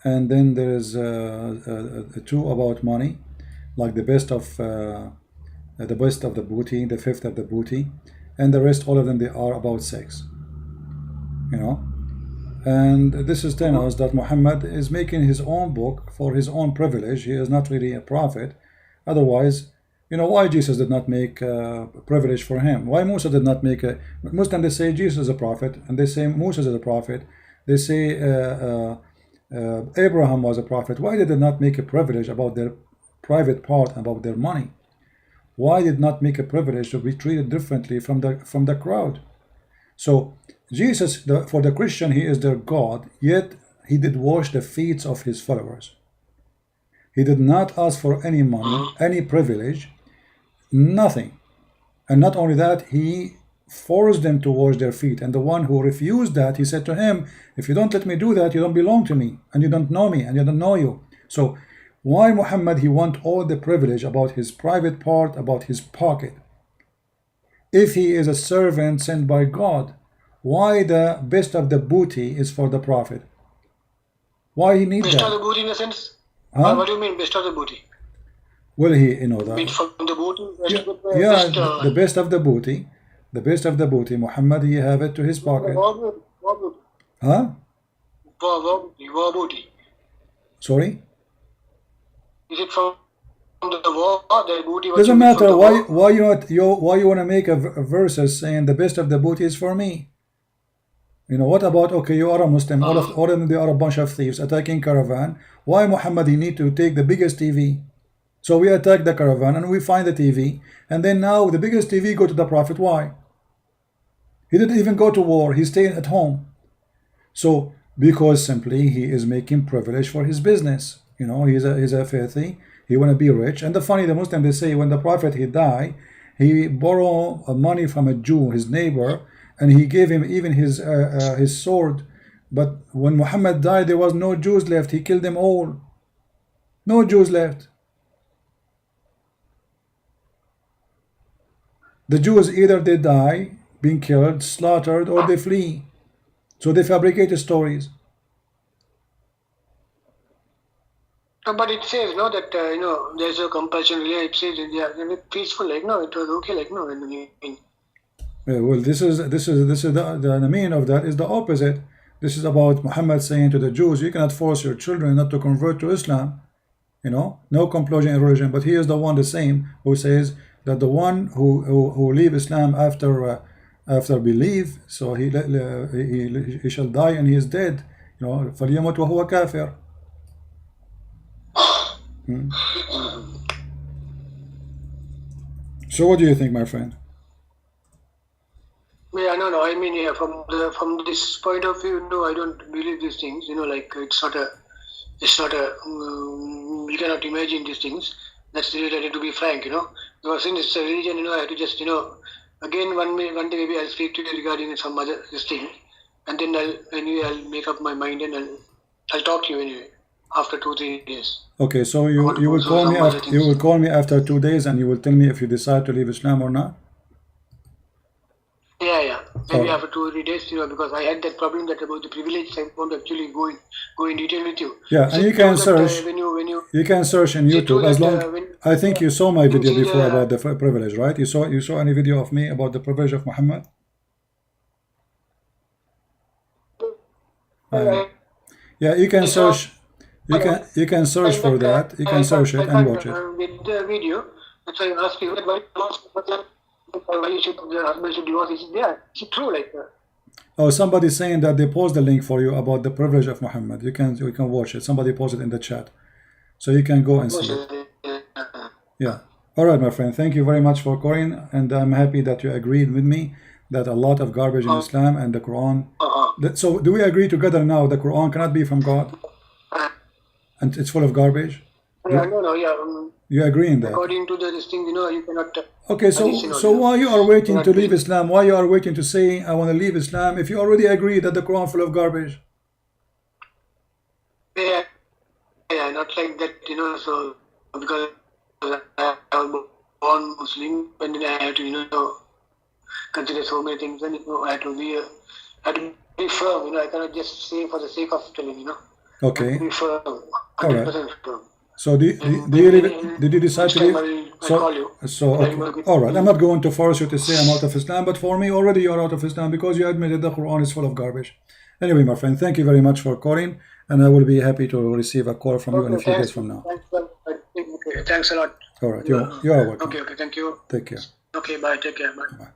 and then there is 2 about money, like the best of the booty, the 5th of the booty, and the rest, all of them, they are about sex. You know, and this is telling us that Muhammad is making his own book for his own privilege. He is not really a prophet. Otherwise, why Jesus did not make privilege for him? Why Musa did not make a Muslim? They say Jesus is a prophet, and they say Musa is a prophet. They say Abraham was a prophet. Why did they not make a privilege about their private part, about their money? Why did not make a privilege to be treated differently from the crowd? So Jesus, for the Christian, he is their God, yet he did wash the feet of his followers. He did not ask for any money, any privilege, nothing. And not only that, he forced them to wash their feet. And the one who refused that, he said to him, if you don't let me do that, you don't belong to me, and you don't know me, and you don't know you. So why Muhammad, he want all the privilege about his private part, about his pocket? If he is a servant sent by God, why the best of the booty is for the Prophet? Why he need best that? of the booty in a sense? Huh? What do you mean best of the booty? Well, he, you know that. Mean from the booty? The best of the booty. The best of the booty. Muhammad, he have it to his pocket. Huh? War booty. Sorry? Is it from the war? The booty? Doesn't matter. Why you want to make a verses saying the best of the booty is for me? You know, what about, okay, you are a Muslim, all of them, they are a bunch of thieves attacking caravan. Why Muhammad, he need to take the biggest TV? So we attack the caravan and we find the TV, and then now the biggest TV go to the Prophet. Why? He didn't even go to war, he stayed at home. So because simply he is making privilege for his business. You know, he's a filthy, he want to be rich. And the funny, the Muslim, they say when the Prophet he died, he borrowed money from a Jew, his neighbor, and he gave him even his sword. But when Muhammad died, there was no Jews left. He killed them all. No Jews left. The Jews, either they die, being killed, slaughtered, or they flee. So they fabricate stories. But it says no that you know, there's a compulsion. Yeah, it says they are peaceful. Like no, it was okay. Like no, well, this is the meaning of that is the opposite. This is about Muhammad saying to the Jews, you cannot force your children not to convert to Islam. You know, no compulsion in religion. But he is the one, the same, who says that the one who leave Islam after belief, so he shall die and he is dead. You know, فَلْيَمُتْ وَهُوَ كَافِرٌ. So what do you think, my friend? Yeah, no. I mean, yeah, from this point of view, no, I don't believe these things. You know, like it's not a. You cannot imagine these things. That's related, to be frank. You know, because since it's a religion, you know, I have to just, you know, again one day maybe I'll speak to you regarding some other this thing, and then I'll make up my mind and I'll talk to you anyway after 2-3 days. Okay, so you will call me after, you will call me after 2 days and you will tell me if you decide to leave Islam or not. Yeah. Maybe after 2 or 3 days, you know, because I had that problem that about the privilege. I won't actually go in detail with you. Yeah, and you can search. You can search in YouTube as long. I think you saw my video before about the privilege, right? You saw any video of me about the privilege of Muhammad? Yeah, you can search. You can search for that. You can search it and watch it. With the video, that's why I asked you why you should the husband should divorce. Is it there? Is it true like that? Oh, somebody's saying that they post the link for you about the privilege of Muhammad. You can watch it. Somebody posted in the chat, so you can go and see it. Yeah. All right, my friend. Thank you very much for calling, and I'm happy that you agreed with me that a lot of garbage in Islam and the Quran. So, do we agree together now? The Quran cannot be from God, and it's full of garbage. No. You agree in that? According to this thing, you know, you cannot. Okay, so why you are waiting to leave Islam? Why you are waiting to say I want to leave Islam if you already agree that the Quran full of garbage? Yeah, not like that, you know. So because I was born Muslim, and then I had to, you know, consider so many things, and you know, I had to be firm. You know, I cannot just say for the sake of telling, you know. Okay. Be firm. All right. So did you decide to leave? Okay. All right. I'm not going to force you to say I'm out of Islam, but for me already you're out of Islam because you admitted the Quran is full of garbage. Anyway, my friend, thank you very much for calling, and I will be happy to receive a call from you in a few days from now. Thanks a lot. All right. You are welcome. Okay. Thank you. Take care. Okay. Bye. Take care. Bye.